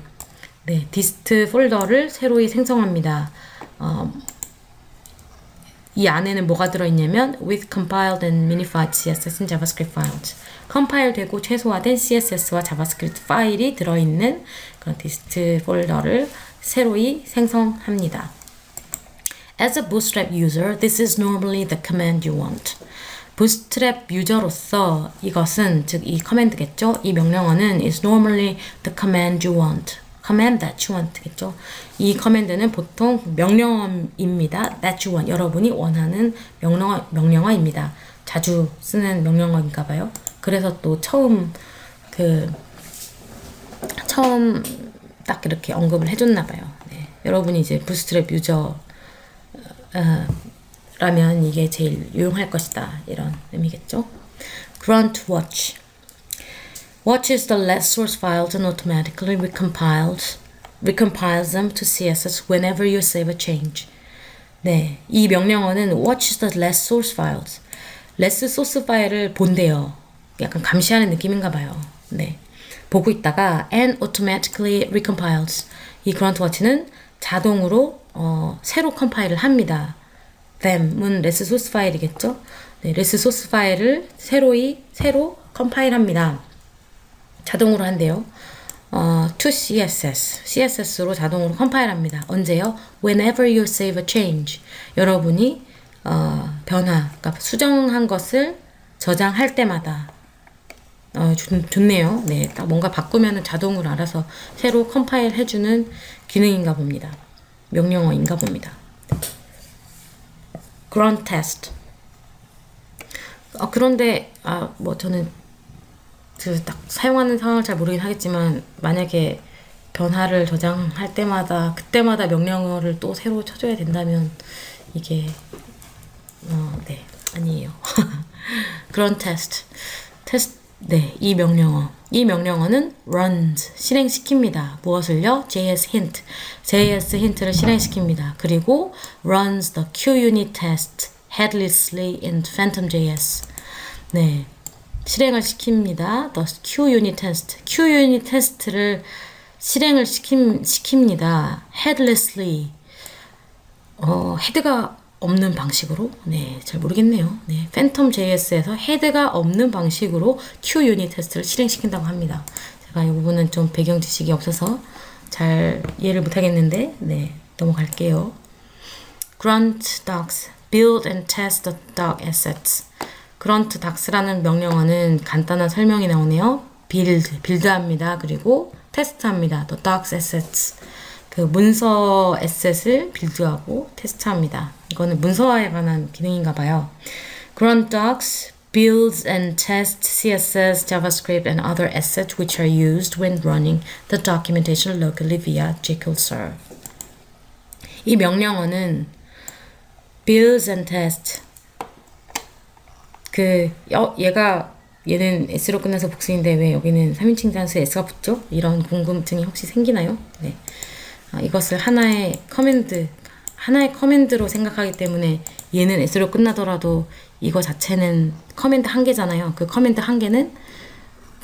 A: 네, dist 폴더를 새로이 생성합니다. 이 안에는 뭐가 들어있냐면 with compiled and minified CSS and JavaScript files. 컴파일되고 최소화된 CSS와 자바스크립트 파일이 들어있는 그런 dist 폴더를 새로이 생성합니다. As a bootstrap user, this is normally the command you want. bootstrap 유저로서 이것은, 즉 이 커맨드겠죠. 이 명령어는 is normally the command you want. command that you want겠죠. 이 커맨드는 보통 명령어입니다. that you want. 여러분이 원하는 명령어입니다. 자주 쓰는 명령어인가 봐요. 그래서 또 처음 딱 이렇게 언급을 해줬나 봐요. 네. 여러분이 이제 부스트랩 유저 라면 이게 제일 유용할 것이다. 이런 의미겠죠. grunt watch. Watches the let source files and automatically recompiles them to CSS whenever you save a change. 네, 이 명령어는 watch the let source files. let source 파일을 본대요. 약간 감시하는 느낌인가 봐요. 네, 보고 있다가 and automatically recompiles. 이 grunt watch는 자동으로 새로 컴파일을 합니다. them은 레스 소스 파일이겠죠? 네, 레스 소스 파일을 새로 컴파일합니다. 자동으로 한대요. to CSS로 자동으로 컴파일합니다. 언제요? Whenever you save a change. 여러분이 변화, 그러니까 수정한 것을 저장할 때마다. 좋네요. 네, 딱 뭔가 바꾸면 자동으로 알아서 새로 컴파일 해주는 기능인가 봅니다. 명령어인가 봅니다. grunt test. 그런데 뭐 저는 딱 사용하는 상황을 잘 모르긴 하겠지만 만약에 변화를 저장할 때마다 그때마다 명령어를 또 새로 쳐줘야 된다면 이게 네, 아니에요. grunt test. 네, 이 명령어는 runs, 실행시킵니다. 무엇을요? JS 힌트를 실행시킵니다. 그리고 runs the QUnit test headlessly in PhantomJS. 네, 실행을 시킵니다. the QUnit test. QUnit test를 실행을 시킵니다. headlessly. 헤드가 없는 방식으로, 네, 잘 모르겠네요. 네, PhantomJS에서 헤드가 없는 방식으로 QUnit 테스트를 실행시킨다고 합니다. 제가 이 부분은 좀 배경 지식이 없어서 잘 이해를 못하겠는데, 네, 넘어갈게요. grunt docs, build and test the doc assets. grunt docs라는 명령어는 간단한 설명이 나오네요. 빌드합니다. 그리고 테스트합니다. the docs assets. 그 문서 에셋을 빌드하고 테스트합니다. 이거는 문서화에 관한 기능인가 봐요. grunt docs builds and tests CSS, JavaScript, and other assets which are used when running the documentation locally via jQuery serve. 이 명령어는 builds and tests. 얘는 S로 끝나서 복수인데 왜 여기는 3인칭 단수에 S가 붙죠? 이런 궁금증이 혹시 생기나요? 네. 이것을 하나의 커맨드로 생각하기 때문에 얘는 S로 끝나더라도 이거 자체는 커맨드 한 개잖아요. 그 커맨드 한 개는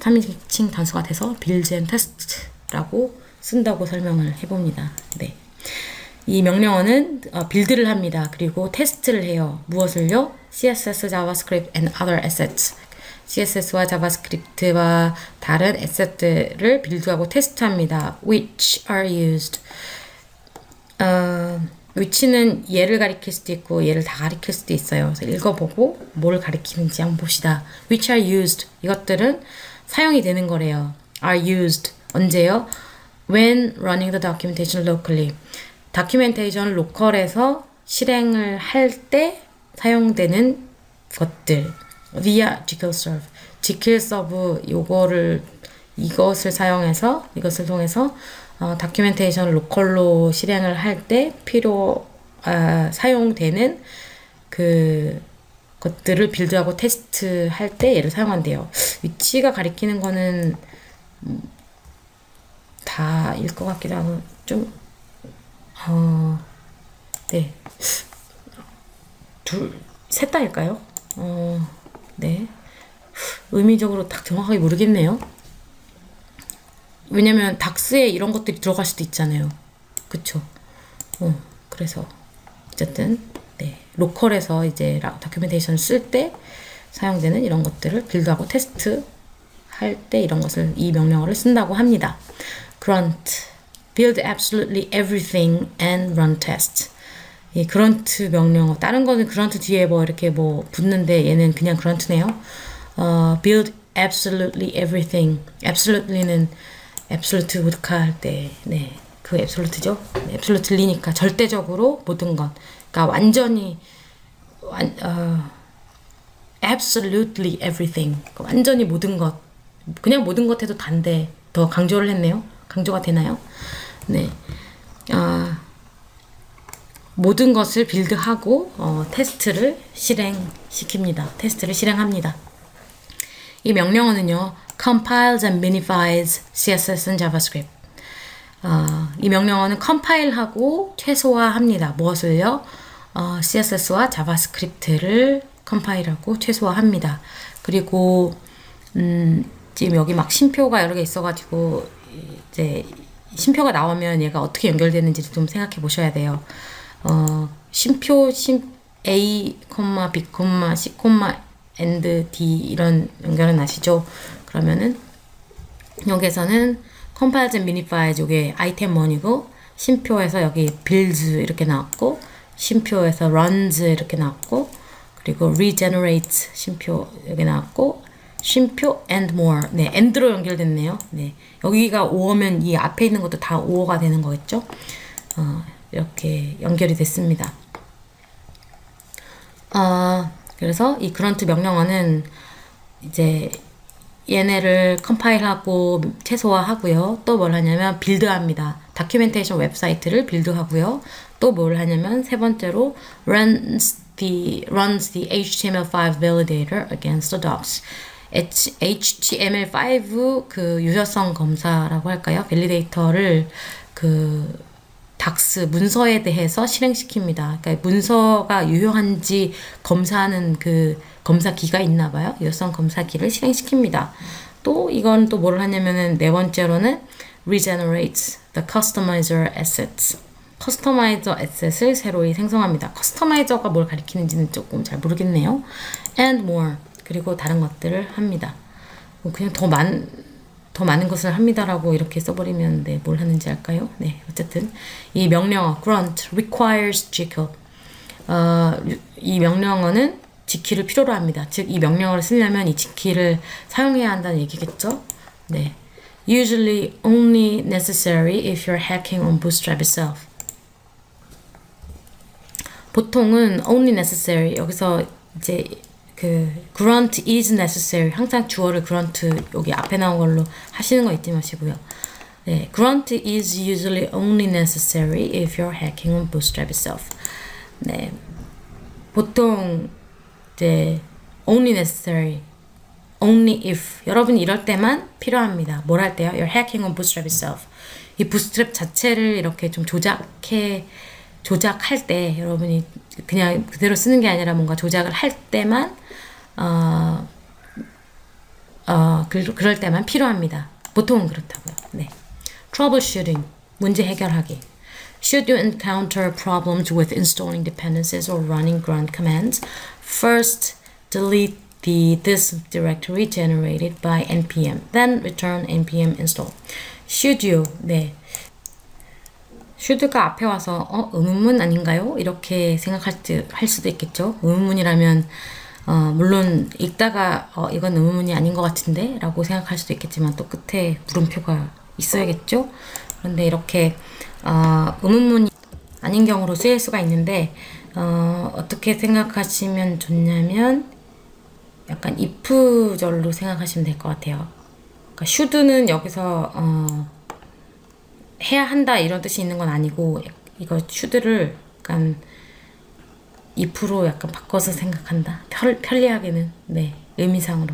A: 3인칭 단수가 돼서 build and test라고 쓴다고 설명을 해봅니다. 네. 이 명령어는 빌드를 합니다. 그리고 테스트를 해요. 무엇을요? CSS, JavaScript, and other assets. CSS와 자바스크립트와 다른 에셋들을 빌드하고 테스트합니다. which are used. which는 얘를 가리킬 수도 있고 얘를 다 가리킬 수도 있어요. 그래서 읽어보고 뭘 가리키는지 한번 봅시다. which are used. 이것들은 사용이 되는 거래요. are used. 언제요? when running the documentation locally. 다큐멘테이션을 로컬에서 실행을 할 때 사용되는 것들. via jQuery serve. jQuery serve 이것을 통해서 다큐멘테이션을 로컬로 실행을 할 때 사용되는 그 것들을 빌드하고 테스트할 때 얘를 사용한대요. 위치가 가리키는 거는 다일 것 같기도 하고 네, 셋 다일까요? 네, 의미적으로 딱 정확하게 모르겠네요. 왜냐면 닥스에 이런 것들이 들어갈 수도 있잖아요. 그쵸? 그래서 어쨌든 네, 로컬에서 이제 다큐멘테이션을 쓸 때 사용되는 이런 것들을 빌드하고 테스트 할 때 이 명령어를 쓴다고 합니다. grunt, build absolutely everything and run test. 이 grunt 명령어, 다른 거는 grunt 뒤에 이렇게 붙는데 얘는 그냥 grunt네요. build absolutely everything. absolutely는 absolute vodka 때, 네, 그 absolute죠. 네, absolutely니까 절대적으로 모든 것. 그러니까 완전히 absolutely everything. 완전히 모든 것. 그냥 모든 것 해도 단데 더 강조를 했네요. 강조가 되나요? 네. 모든 것을 빌드하고 테스트를 실행시킵니다. 테스트를 실행합니다. 이 명령어는요. compiles and minifies CSS and JavaScript. 이 명령어는 컴파일하고 최소화합니다. 무엇을요? CSS와 자바스크립트를 컴파일하고 최소화합니다. 그리고 지금 여기 막 심표가 여러 개 있어가지고 이제 심표가 나오면 얘가 어떻게 연결되는지 좀 생각해 보셔야 돼요. 심표 A, B, C, and D 이런 연결은 아시죠? 그러면은 여기에서는 compiles and minifies 이게 아이템 1이고 심표에서 여기 builds 이렇게 나왔고 심표에서 runs 이렇게 나왔고 그리고 regenerates 심표 여기 나왔고 쉼표 and more. 네, and로 연결됐네요. 네, 여기가 5어면 이 앞에 있는 것도 다 5어가 되는 거겠죠? 이렇게 연결이 됐습니다. 그래서 이 grunt 명령어는 이제 얘네를 컴파일하고 최소화하고요. 또 뭘 하냐면 빌드합니다. 다큐멘테이션 웹사이트를 빌드하고요. 또 뭘 하냐면 세 번째로 runs the HTML5 validator against the docs. HTML5 그 유저성 검사라고 할까요? 밸리데이터를 그 닥스 문서에 대해서 실행시킵니다. 그러니까 문서가 유효한지 검사하는 그 검사기가 있나 봐요. 유효성 검사기를 실행시킵니다. 또 이건 또 뭘 하냐면은 네 번째로는 regenerates the customizer assets. 커스터마이저 에셋을 새로이 생성합니다. 커스터마이저가 뭘 가리키는지는 조금 잘 모르겠네요. and more. 그리고 다른 것들을 합니다. 그냥 더 많은 것을 합니다라고 이렇게 써버리면 네, 뭘 하는지 알까요? 네, 어쨌든 이 명령어 grunt requires GCL. 이 명령어는 GKey를 필요로 합니다. 즉, 이 명령어를 쓰려면 이 GKey를 사용해야 한다는 얘기겠죠? 네, usually only necessary if you're hacking on Bootstrap itself. 보통은 only necessary 여기서 이제 그 grunt is necessary 항상 주어를 grunt 여기 앞에 나온 걸로 하시는 거 잊지 마시고요. 네, grunt is usually only necessary if you're hacking on Bootstrap itself. 네, 보통 이제 only necessary, only if 여러분이 이럴 때만 필요합니다. 뭘 할 때요? You're hacking on Bootstrap itself. 이 Bootstrap 자체를 이렇게 좀 조작할 때 여러분이 그냥 그대로 쓰는 게 아니라 뭔가 조작을 할 때만 그럴 때만 필요합니다. 보통은 그렇다고요. 네. troubleshooting 문제 해결하기. Should you encounter problems with installing dependencies or running grunt commands, first delete this directory generated by npm, then return npm install. Should you 네. should가 앞에 와서 의문문 아닌가요? 이렇게 할 수도 있겠죠. 의문문이라면 물론 읽다가 이건 의문문이 아닌 것 같은데 라고 생각할 수도 있겠지만 또 끝에 물음표가 있어야겠죠. 그런데 이렇게 의문문이 아닌 경우로 쓰일 수가 있는데 어떻게 생각하시면 좋냐면 약간 if절로 생각하시면 될 것 같아요. 그러니까 should는 여기서 해야 한다 이런 뜻이 있는 건 아니고 이거 should를 약간 if로 약간 바꿔서 생각한다. 편리하게는 네 의미상으로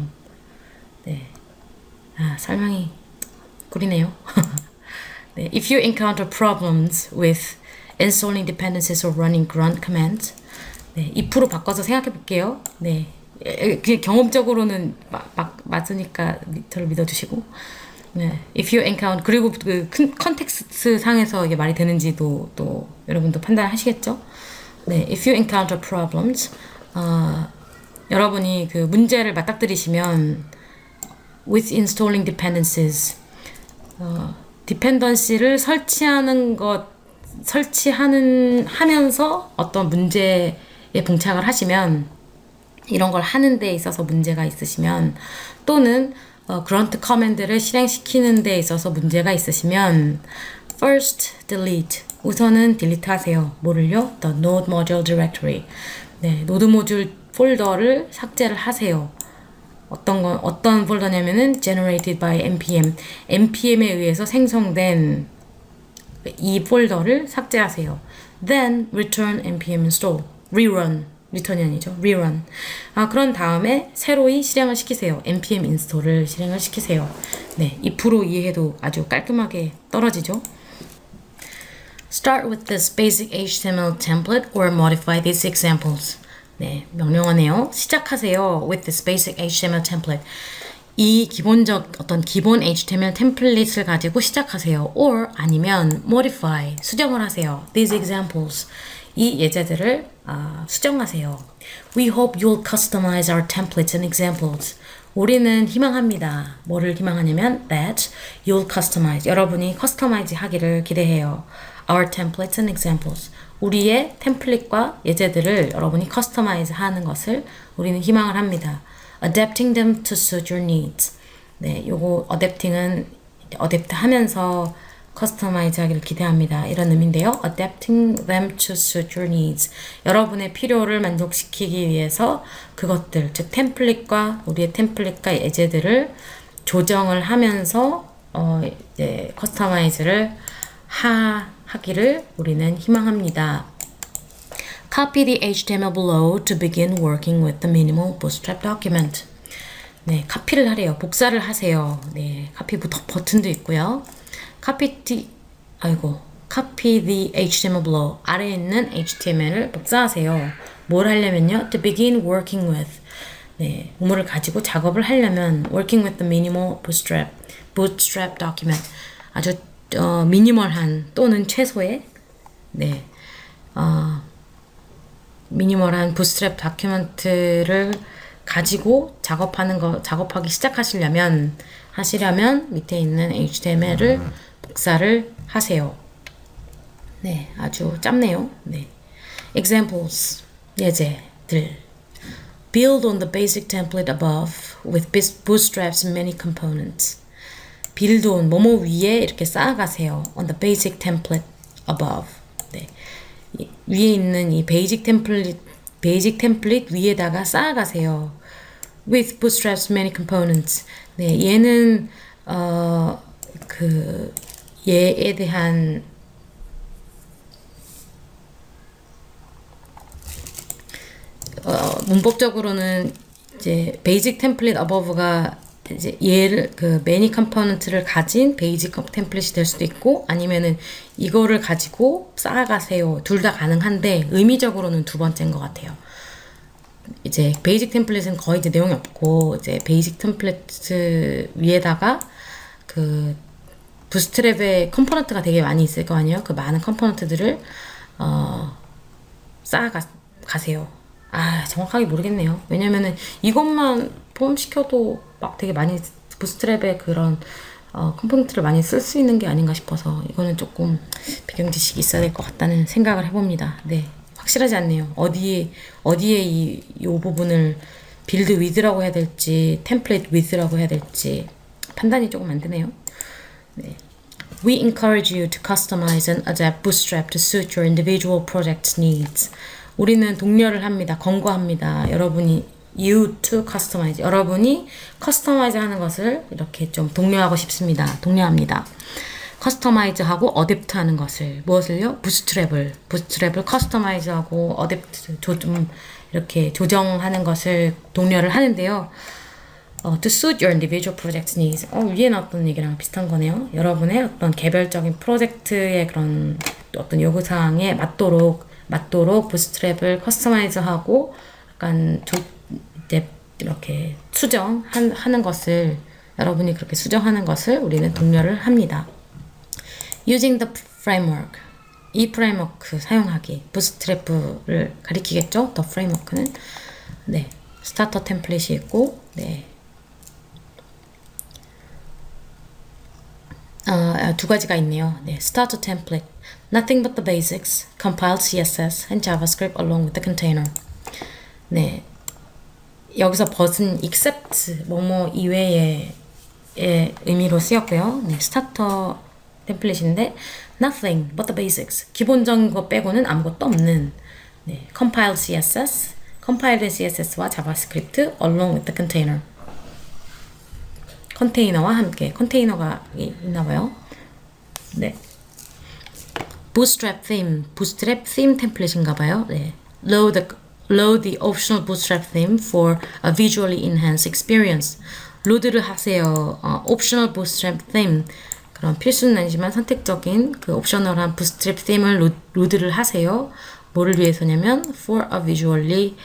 A: 네 설명이 꿀이네요. 네, if you encounter problems with installing dependencies or running grunt commands, 네 if로 바꿔서 생각해 볼게요. 네 그게 경험적으로는 맞으니까 저를 믿어주시고. 네, if you encounter 그리고 그 컨텍스트 상에서 이게 말이 되는지도 또 여러분도 판단하시겠죠. 네, if you encounter problems, 여러분이 그 문제를 맞닥뜨리시면 with installing dependencies, dependency를 하면서 어떤 문제에 봉착을 하시면 이런 걸 하는 데 있어서 문제가 있으시면 또는 grunt 커맨드를 실행시키는 데 있어서 문제가 있으시면 first delete 우선은 딜리트 하세요. 뭐를요? The node module directory. 네, 노드 모듈 폴더를 삭제를 하세요. 어떤 폴더냐면은 generated by npm. npm에 의해서 생성된 이 폴더를 삭제하세요. then return npm install. rerun. 리턴이 아니죠. rerun. 그런 다음에 새로이 실행을 시키세요. npm 인스톨을 실행을 시키세요. 네, if로 이해해도 아주 깔끔하게 떨어지죠. Start with this basic HTML template or modify these examples. 네, 명령어네요. 시작하세요. with this basic HTML template. 이 기본적 어떤 기본 HTML 템플릿을 가지고 시작하세요. or 아니면 modify, 수정을 하세요. these examples. 이 예제들을 수정하세요. We hope you'll customize our templates and examples. 우리는 희망합니다. 뭐를 희망하냐면 that you'll customize. 여러분이 customize 하기를 기대해요. Our templates and examples. 우리의 템플릿과 예제들을 여러분이 customize 하는 것을 우리는 희망을 합니다. Adapting them to suit your needs. 네, 요거 adapting은 어댑트 하면서 커스터마이즈 하기를 기대합니다. 이런 의미인데요. Adapting them to suit your needs. 여러분의 필요를 만족시키기 위해서 그것들, 즉 템플릿과 우리의 템플릿과 예제들을 조정을 하면서 이제 커스터마이즈를 하기를 우리는 희망합니다. Copy the HTML below to begin working with the minimal bootstrap document. 네, 카피를 하래요. 복사를 하세요. 네, 카피 버튼도 있고요. Copy the HTML below. 아래에 있는 HTML을 복사하세요. 뭘 하려면요? To begin working with. 네, 뭐를 가지고 작업을 하려면 working with the minimal bootstrap document. 아주 미니멀한 또는 최소의 네, 미니멀한 bootstrap 다큐멘트를 가지고 작업하기 시작하시려면 밑에 있는 HTML을 복사를 하세요. 네, 아주 짧네요. 네. Examples, 예제들. Build on the basic template above with bootstrap's many components. Build on, 뭐뭐 위에 이렇게 쌓아가세요. On the basic template above. 네. 위에 있는 이 베이직 템플릿 위에다가 쌓아가세요. With bootstrap's many components. 네, 얘는 얘에 대한 문법적으로는 이제 베이직 템플릿 어버브가 이제 얘를 many component를 가진 베이직 템플릿이 될 수도 있고 아니면은 이거를 가지고 쌓아가세요. 둘 다 가능한데 의미적으로는 두 번째인 것 같아요. 이제 베이직 템플릿은 거의 이제 내용이 없고 이제 베이직 템플릿 위에다가 부스트랩의 컴포넌트가 되게 많이 있을 거 아니에요. 그 많은 컴포넌트들을 쌓아가세요. 정확하게 모르겠네요. 왜냐면은 이것만 포함시켜도 막 되게 많이 부스트랩의 그런 컴포넌트를 많이 쓸 수 있는 게 아닌가 싶어서 이거는 조금 배경 지식이 있어야 될 것 같다는 생각을 해봅니다. 네, 확실하지 않네요. 어디에 이 부분을 빌드 위드라고 해야 될지 템플릿 위드라고 해야 될지 판단이 조금 안 되네요. 네. We encourage you to customize and adapt Bootstrap to suit your individual project's needs. 우리는 독려를 합니다. 권고합니다. 여러분이 you to customize. 여러분이 커스터마이즈 하는 것을 이렇게 좀 독려하고 싶습니다. 독려합니다. 커스터마이즈하고 어댑트 하는 것을 무엇을요? 부스트랩을 커스터마이즈하고 어댑트 이렇게 조정하는 것을 독려를 하는데요. To suit your individual project's needs. 위에 나왔던 얘기랑 비슷한 거네요. 여러분의 어떤 개별적인 프로젝트의 그런 어떤 요구사항에 맞도록 부스트랩을 커스터마이즈하고 약간 이제 이렇게 수정하는 것을 여러분이 그렇게 수정하는 것을 우리는 독려를 합니다. Using the framework. 이 프레임워크 사용하기. 부스트랩을 가리키겠죠? The framework는 네, 스타터 템플릿이 있고 네. 두 가지가 있네요. 네, starter template, nothing but the basics, compiled CSS and JavaScript along with the container. 네, 여기서 벗은 except 뭐뭐 이외의 의미로 쓰였고요. 네, 스타터 템플릿인데 nothing but the basics, 기본적인 거 빼고는 아무것도 없는 네, compiled CSS와 JavaScript along with the container. 컨테이너와 함께 컨테이너가 있나봐요. 네. bootstrap theme 템플릿인가 봐요. 네. Load the optional bootstrap theme for a visually enhanced experience. 로드를 하세요. optional bootstrap theme. 그런 필수는 아니지만 선택적인 그 옵셔널한 bootstrap theme을 로드를 하세요. 뭐를 위해서냐면 for a visually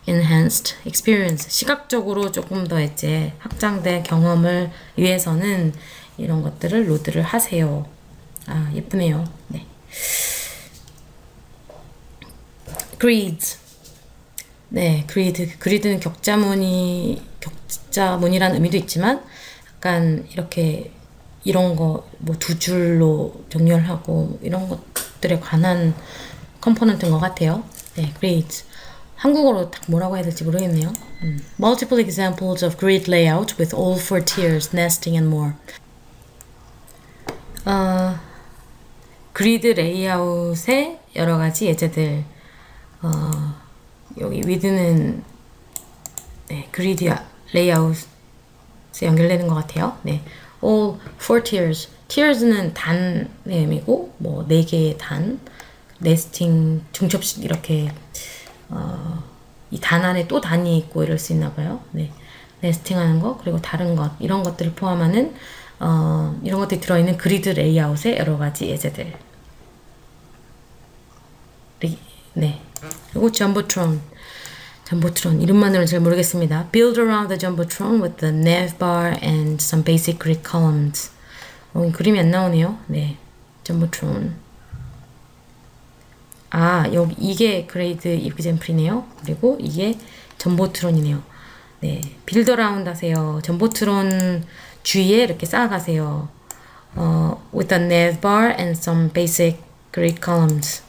A: enhanced experience. 시각적으로 조금 더 이제 확장된 경험을 위해서는 이런 것들을 로드를 하세요. 아, 예쁘네요. 네. Grids. 네, 그리드는 격자무늬라는 의미도 있지만 약간 이렇게 이런 거 뭐 두 줄로 정렬하고 이런 것들에 관한 컴포넌트인 것 같아요. 네, grids. 한국어로 딱 뭐라고 해야 될지 모르겠네요. Multiple examples of grid layout with all four tiers, nesting and more. 그리드 레이아웃의 여러 가지 예제들. 여기 with는 네, 그리드 레이아웃에 연결되는 것 같아요. 네, all four tiers. tiers는 단의 의미고 뭐 4개의 단, nesting 중첩식 이렇게 이 단 안에 또 단이 있고 이럴 수 있나 봐요. 네, nesting하는 거 그리고 다른 것 이런 것들을 포함하는 이런 것들이 들어있는 그리드 레이아웃의 여러 가지 예제들. 네. 그리고 Jumbotron 이름만으로는 잘 모르겠습니다. Build around the Jumbotron with the nav bar and some basic grid columns. 그림이 안 나오네요. 네, Jumbotron. 아, 여기 이게 그레이드 example이네요. 그리고 이게 전보트론이네요. 네, build around 하세요. 전보트론 주위에 이렇게 쌓아가세요. with a nav bar and some basic grid columns.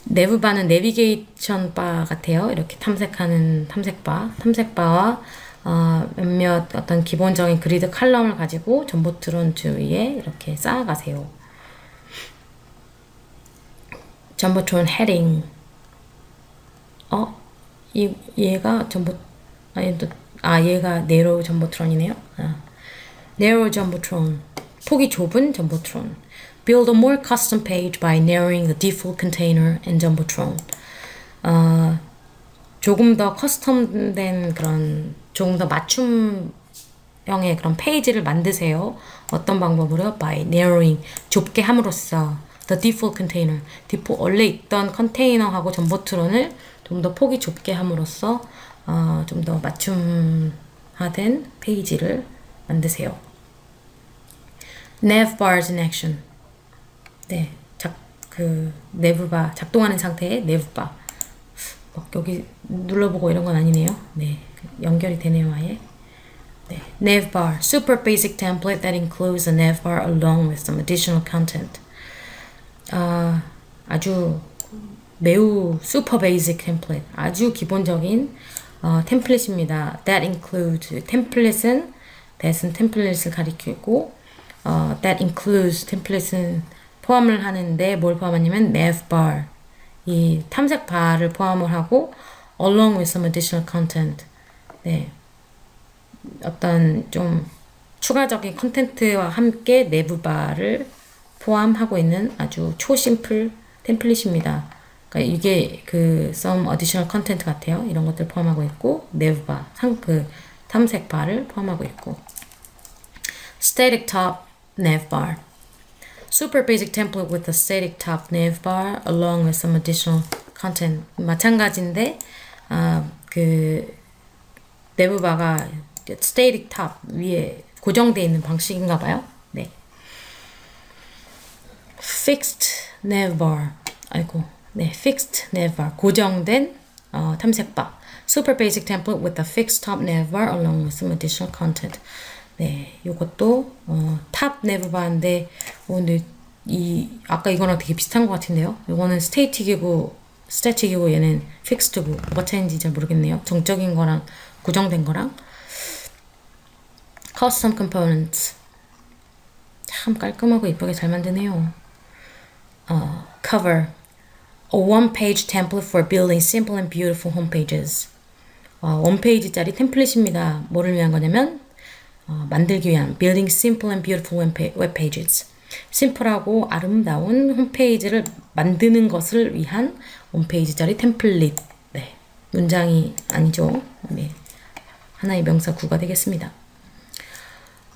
A: 내부바는 내비게이션 바 같아요. 이렇게 탐색하는 탐색바와 몇몇 어떤 기본적인 그리드 칼럼을 가지고 전보트론 주위에 이렇게 쌓아가세요. 전보트론 헤딩. 얘가 얘가 네로우 전보트론이네요. narrow jumbotron. 폭이 좁은 전보트론. Build a more custom page by narrowing the default container and Jumbotron. 조금 더 커스텀된 그런 조금 더 맞춤형의 그런 페이지를 만드세요. 어떤 방법으로? By narrowing. 좁게 함으로써 the default container. 원래 있던 컨테이너하고 전보트론을 좀 더 폭이 좁게 함으로써 좀 더 맞춤화된 페이지를 만드세요. nav bars in action. 네, 내부바 작동하는 상태의 내부바. 여기 눌러보고 이런 건 아니네요. 네, 연결이 되네요, 아예. 네, nav bar, super basic template that includes a nav bar along with some additional content. 아주 매우 super basic template, 아주 기본적인 템플릿입니다. That includes 템플릿은 that은 템플릿을 가리키고 that includes 템플릿은 포함을 하는데 뭘 포함하냐면 nav bar, 이 탐색 바를 포함을 하고 along with some additional content. 네, 어떤 좀 추가적인 컨텐츠와 함께 내부 바를 포함하고 있는 아주 초심플 템플릿입니다. 그러니까 이게 그 some additional content 같아요. 이런 것들 포함하고 있고 nav bar, 그 탐색 바를 포함하고 있고 static top nav bar. Super basic template with a static top nav bar along with some additional content. 마찬가지인데 그 내부바가 static top 위에 고정되어 있는 방식인가 봐요. 네. fixed nav bar. 네, fixed nav bar. 고정된 탐색바. Super basic template with a fixed top nav bar along with some additional content. 네, 요것도 탑 네브바인데 근데 아까 이거랑 되게 비슷한 것 같은데요. 요거는 스태틱이고 얘는 픽스드고 뭐가 차이인지 잘 모르겠네요. 정적인 거랑 고정된 거랑. custom components. 참 깔끔하고 이쁘게 잘 만드네요. cover. A one-page template for building simple and beautiful homepages. 원페이지짜리 템플릿입니다. 뭐를 위한 거냐면 만들기 위한 building simple and beautiful web pages. 심플하고 아름다운 홈페이지를 만드는 것을 위한 홈페이지짜리 템플릿. 네, 문장이 아니죠. 네, 하나의 명사 구가 되겠습니다.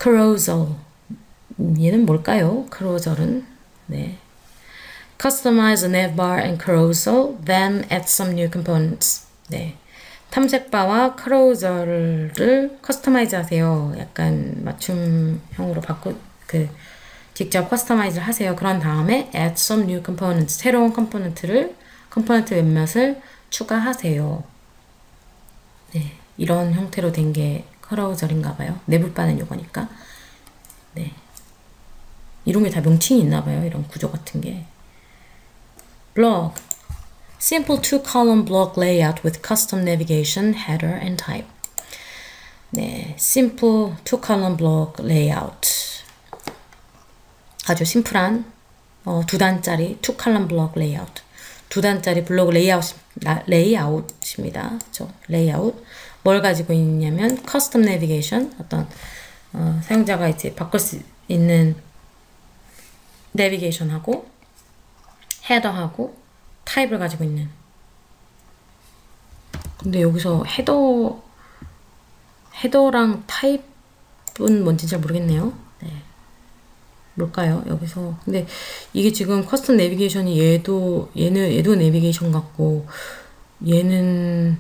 A: carousel. 얘는 뭘까요? carousel은 네. Customize a navbar and carousel, then add some new components. 네. 탐색바와 carousel을 커스터마이즈 하세요. 약간 맞춤형으로 직접 커스터마이즈를 하세요. 그런 다음에 add some new components. 새로운 컴포넌트 몇몇을 추가하세요. 네. 이런 형태로 된 게 carousel인가 봐요. 내부바는 요거니까. 네. 이런 게 다 명칭이 있나 봐요. 이런 구조 같은 게. blog. Simple two-column blog layout with custom navigation, header, and type. 네, simple two-column blog layout. 아주 심플한 두 단짜리 two-column blog layout. 두 단짜리 블로그 레이아웃입니다. 그렇죠? 레이아웃. 뭘 가지고 있냐면 custom navigation, 어떤 사용자가 이제 바꿀 수 있는 내비게이션하고 헤더하고 타입을 가지고 있는. 근데 여기서 헤더랑 타입은 뭔지 잘 모르겠네요. 네. 뭘까요? 여기서. 근데 이게 지금 커스텀 내비게이션이 얘도 내비게이션 같고 얘는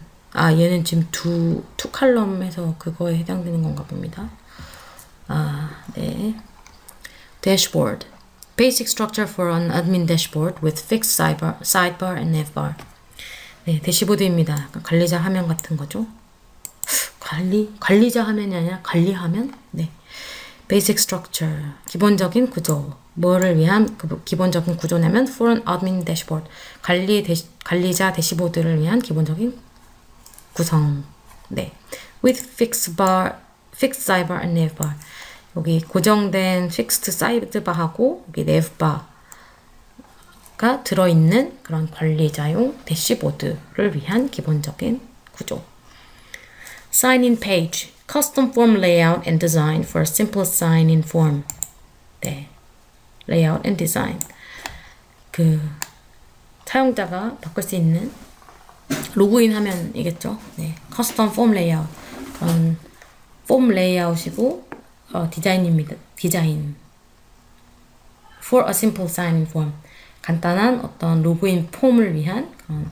A: 지금 투 칼럼에서 그거에 해당되는 건가 봅니다. 네. Dashboard. Basic structure for an admin dashboard with fixed sidebar and navbar. 네, 대시보드입니다. 관리자 화면 같은 거죠. 관리자 화면이 아니라 관리화면? 네. Basic structure. 기본적인 구조. 뭐를 위한 기본적인 구조냐면 for an admin dashboard. 관리자 대시보드를 위한 기본적인 구성. 네. With fixed sidebar and navbar. 여기 고정된 fixed sidebar하고 여기 navbar가 들어있는 그런 관리자용 대시보드를 위한 기본적인 구조. Sign-in page. Custom form layout and design for a simple sign-in form. 네. layout and design. 사용자가 바꿀 수 있는 로그인 화면이겠죠. 네. custom form layout. 그런 폼 레이아웃이고 디자인입니다. 디자인. For a simple sign-in form. 간단한 어떤 로그인 폼을 위한 그런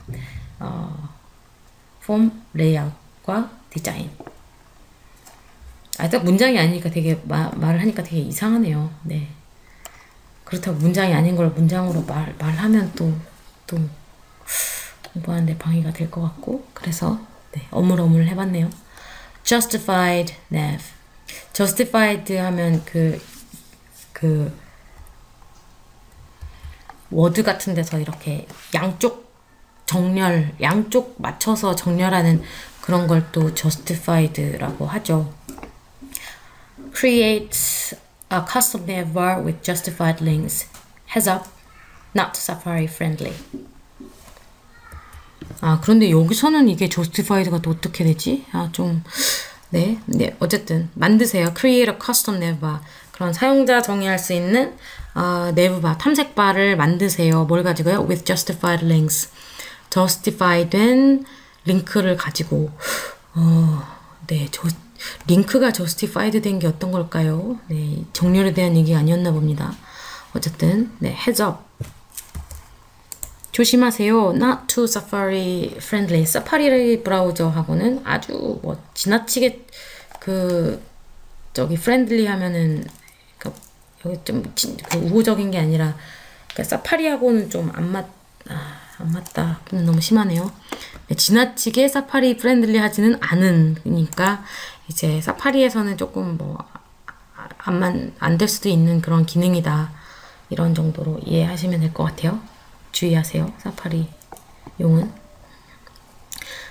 A: 폼 레이아웃과 디자인. 딱 문장이 아니니까 되게 말을 하니까 되게 이상하네요. 네. 그렇다고 문장이 아닌 걸 문장으로 말하면 또 공부하는데 방해가 될 것 같고 그래서 네, 어물어물 해봤네요. Justified nav. Justified 하면 워드 같은 데서 이렇게 양쪽 맞춰서 정렬하는 그런 걸 또 justified라고 하죠. Create a custom navbar with justified links. Heads up, not Safari friendly. 그런데 여기서는 이게 justified가 또 어떻게 되지? 네, 어쨌든 만드세요. Create a custom navbar. 그런 사용자 정의할 수 있는 네브바, 탐색바를 만드세요. 뭘 가지고요? With justified links. justified된 링크를 가지고 네, 링크가 justified 된 게 어떤 걸까요? 네, 정렬에 대한 얘기가 아니었나 봅니다. 어쨌든 네, heads up. 조심하세요. Not too Safari friendly. 사파리 브라우저하고는 아주 지나치게 friendly 하면은 여기 좀 우호적인 게 아니라 사파리하고는 좀 안 맞다. 너무 심하네요. 네, 지나치게 사파리 프렌들리 하지는 않으니까 이제 사파리에서는 조금 안 될 수도 있는 그런 기능이다. 이런 정도로 이해하시면 될 것 같아요. 주의하세요. 사파리 용은.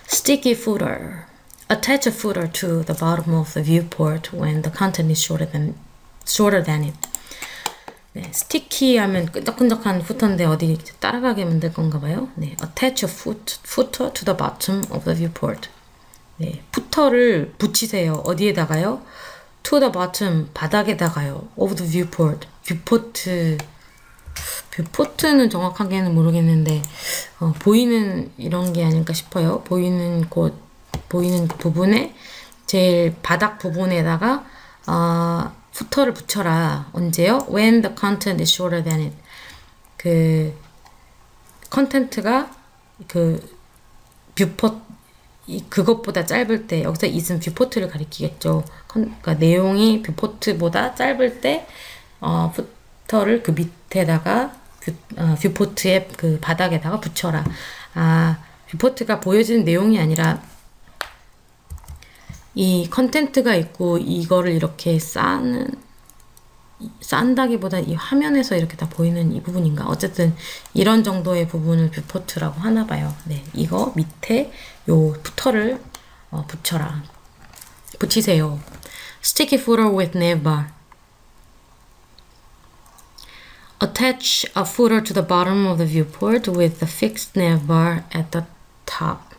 A: Sticky footer. Attach a footer to the bottom of the viewport when the content is shorter than it. 네, 스티키 하면 끈적끈적한 후터인데 어디 따라가게 만들 건가 봐요. 네, attach a footer to the bottom of the viewport. 네, 푸터를 붙이세요. 어디에다가요? To the bottom, 바닥에다가요. Of the viewport, 뷰포트는 정확하게는 모르겠는데 보이는 이런 게 아닐까 싶어요. 보이는 부분에 제일 바닥 부분에다가 푸터를 붙여라. 언제요? When the content is shorter than it. 그 컨텐트가 그것보다 짧을 때, 여기서 is은 뷰포트를 가리키겠죠. 그러니까 내용이 뷰포트보다 짧을 때 푸터를 그 밑에다가 뷰포트의 그 바닥에다가 붙여라. 뷰포트가 보여지는 내용이 아니라 이 컨텐트가 있고 이거를 이렇게 싼다기보다 이 화면에서 이렇게 다 보이는 이 부분인가. 어쨌든 이런 정도의 부분을 뷰포트라고 하나 봐요. 네, 이거 밑에 요 푸터를 붙이세요. Sticky footer with nav bar. Attach a footer to the bottom of the viewport with the fixed nav bar at the top.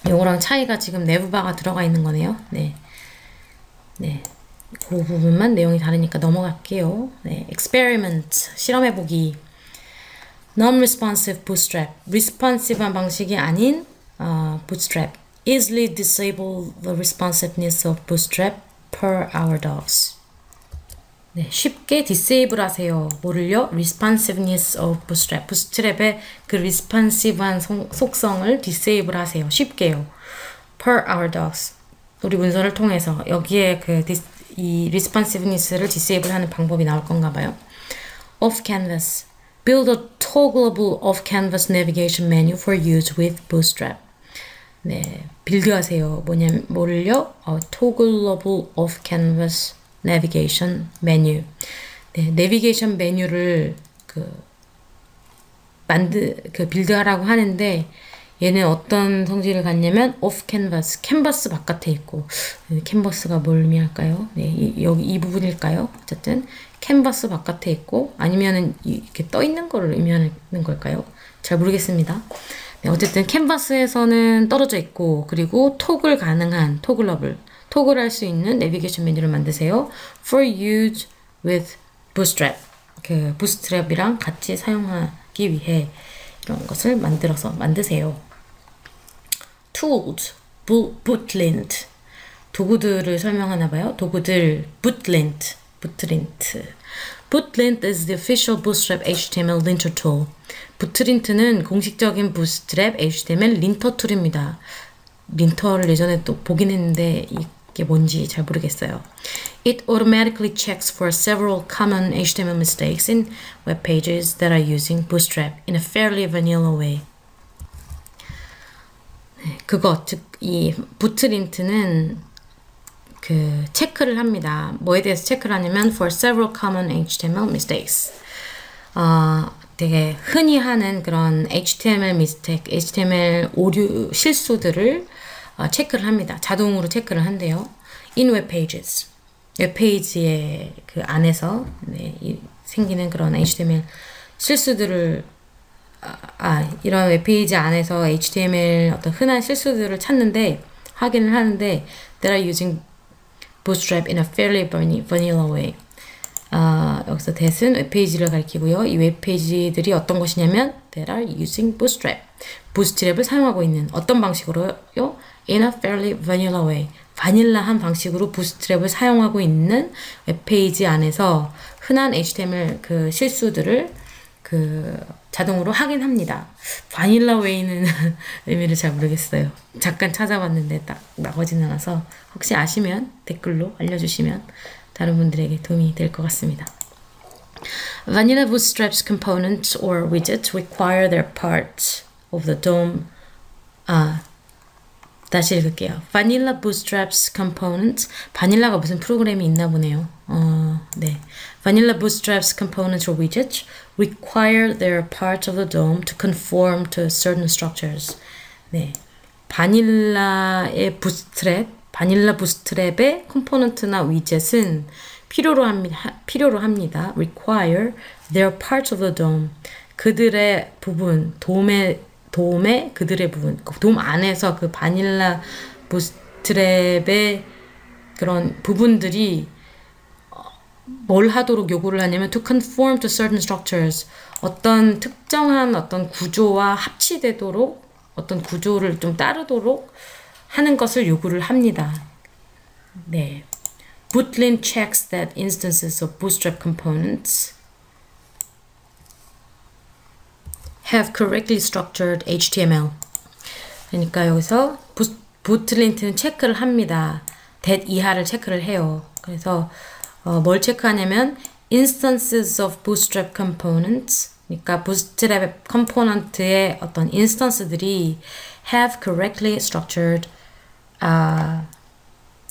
A: 이거랑 차이가 지금 내부바가 들어가 있는 거네요. 네. 그 부분만 내용이 다르니까 넘어갈게요. 네. Experiment. 실험해보기. Non-responsive bootstrap. responsive한 방식이 아닌 bootstrap. Easily disable the responsiveness of bootstrap per our dogs. 네, 쉽게 disable 하세요. 뭐를요? responsiveness of bootstrap. bootstrap의 그 responsive한 속성을 disable 하세요. 쉽게요. per our dogs. 우리 문서를 통해서 여기에 이 responsiveness를 disable 하는 방법이 나올 건가 봐요. off canvas. Build a toggleable off canvas navigation menu for use with bootstrap. 네, 빌드하세요. 뭐를요? toggleable off canvas navigation menu. 네, 내비게이션 메뉴를 빌드하라고 하는데 얘는 어떤 성질을 갖냐면 off canvas, 캔버스 바깥에 있고, 캔버스가 뭘 의미할까요? 네, 여기 이 부분일까요? 어쨌든 캔버스 바깥에 있고, 아니면은 이렇게 떠 있는 거를 의미하는 걸까요? 잘 모르겠습니다. 네, 어쨌든 캔버스에서는 떨어져 있고, 그리고 토글 가능한 토글할 수 있는 내비게이션 메뉴를 만드세요. For use with bootstrap. 그 bootstrap이랑 같이 사용하기 위해 이런 것을 만드세요. Tools, bootlint. 도구들을 설명하나 봐요. 도구들, bootlint. Bootlint is the official Bootstrap HTML linter tool. bootlint는 공식적인 Bootstrap HTML linter 툴입니다. 린터를 예전에 또 보긴 했는데 이게 뭔지 잘 모르겠어요. It automatically checks for several common HTML mistakes in web pages that are using Bootstrap in a fairly vanilla way. 이 bootlint는 체크를 합니다. 뭐에 대해서 체크를 하냐면 for several common HTML mistakes. 되게 흔히 하는 그런 HTML mistake, HTML 오류 실수들을 체크를 합니다. 자동으로 체크를 한대요. In web pages. 웹페이지의 그 안에서 생기는 그런 HTML 실수들을 이런 웹페이지 안에서 HTML 어떤 흔한 실수들을 찾는데 확인을 하는데 that are using Bootstrap in a fairly vanilla way. 여기서 that은 웹페이지를 가리키고요. 이 웹페이지들이 어떤 것이냐면 that are using Bootstrap. Bootstrap을 사용하고 있는 어떤 방식으로요? In a fairly vanilla way. 바닐라한 방식으로 Bootstrap을 사용하고 있는 웹페이지 안에서 흔한 HTML 그 실수들을 자동으로 확인합니다. 바닐라 웨이는 의미를 잘 모르겠어요. 잠깐 찾아봤는데 딱 나오진 않아서 혹시 아시면 댓글로 알려주시면 다른 분들에게 도움이 될 것 같습니다. Vanilla Bootstrap's components or widgets require their parts of the DOM. 다시 읽을게요. Vanilla Bootstrap's components. 바닐라가 무슨 프로그램이 있나 보네요. 네. Vanilla Bootstrap's components or widgets require their parts of the DOM to conform to certain structures. 네. 바닐라 부스트랩의 컴포넌트나 위젯은 필요로 합니다. Require their parts of the DOM. 그들의 부분, 돔의 그들의 부분, 돔 안에서 그 바닐라 부스트랩의 그런 부분들이 뭘 하도록 요구를 하냐면 to conform to certain structures. 어떤 특정한 어떤 구조와 합치되도록 어떤 구조를 좀 따르도록 하는 것을 요구를 합니다. 네. Butlin checks that instances of bootstrap components have correctly structured HTML. 그러니까 여기서 부틀린트는 체크를 합니다. that 이하를 체크를 해요. 그래서 뭘 체크하냐면 instances of bootstrap components. 그러니까 bootstrap 컴포넌트의 어떤 인스턴스들이 have correctly structured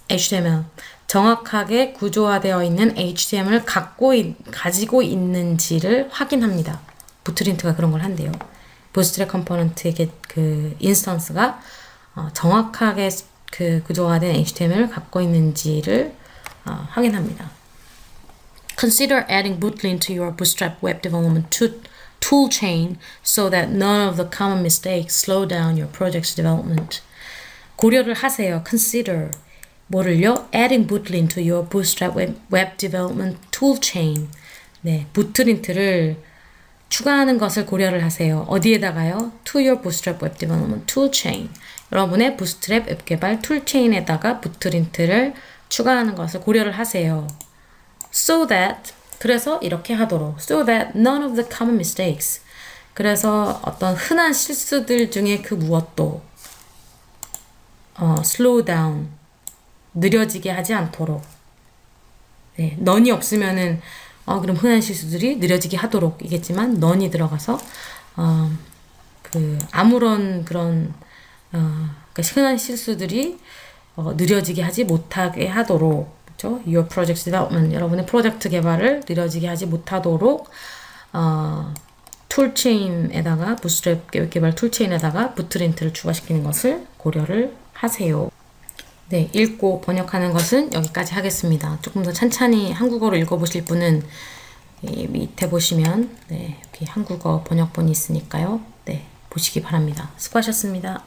A: HTML. 정확하게 구조화되어 있는 HTML을 가지고 있는지를 확인합니다. 부트린트가 그런 걸 한대요. 보otstrap 컴포넌트의 그 인스턴스가 정확하게 그 구조화된 HTML을 갖고 있는지를 확인합니다. Consider adding Bootlin to your Bootstrap web development tool chain so that none of the common mistakes slow down your project's development. 고려를 하세요. Consider 뭐를요? Adding Bootlin to your Bootstrap web development tool chain. 네, 부트린트를 추가하는 것을 고려를 하세요. 어디에다가요? To your Bootstrap web development tool chain. 여러분의 Bootstrap 웹 개발 툴 체인에다가 부트린트를 추가하는 것을 고려를 하세요. So that 그래서 이렇게 하도록 so that none of the common mistakes 그래서 어떤 흔한 실수들 중에 그 무엇도 slow down 느려지게 하지 않도록 네, none이 없으면은 그럼 흔한 실수들이 느려지게 하도록 이겠지만 none이 들어가서 그 아무런 그런 그러니까 흔한 실수들이 느려지게 하지 못하게 하도록 그렇죠? Your project development 여러분의 프로젝트 개발을 느려지게 하지 못하도록 툴체인에다가 부트스트랩 개발 툴체인에다가 부트린트를 추가시키는 것을 고려를 하세요. 네, 읽고 번역하는 것은 여기까지 하겠습니다. 조금 더 찬찬히 한국어로 읽어보실 분은 이 밑에 보시면 네, 여기 한국어 번역본이 있으니까요. 네, 보시기 바랍니다. 수고하셨습니다.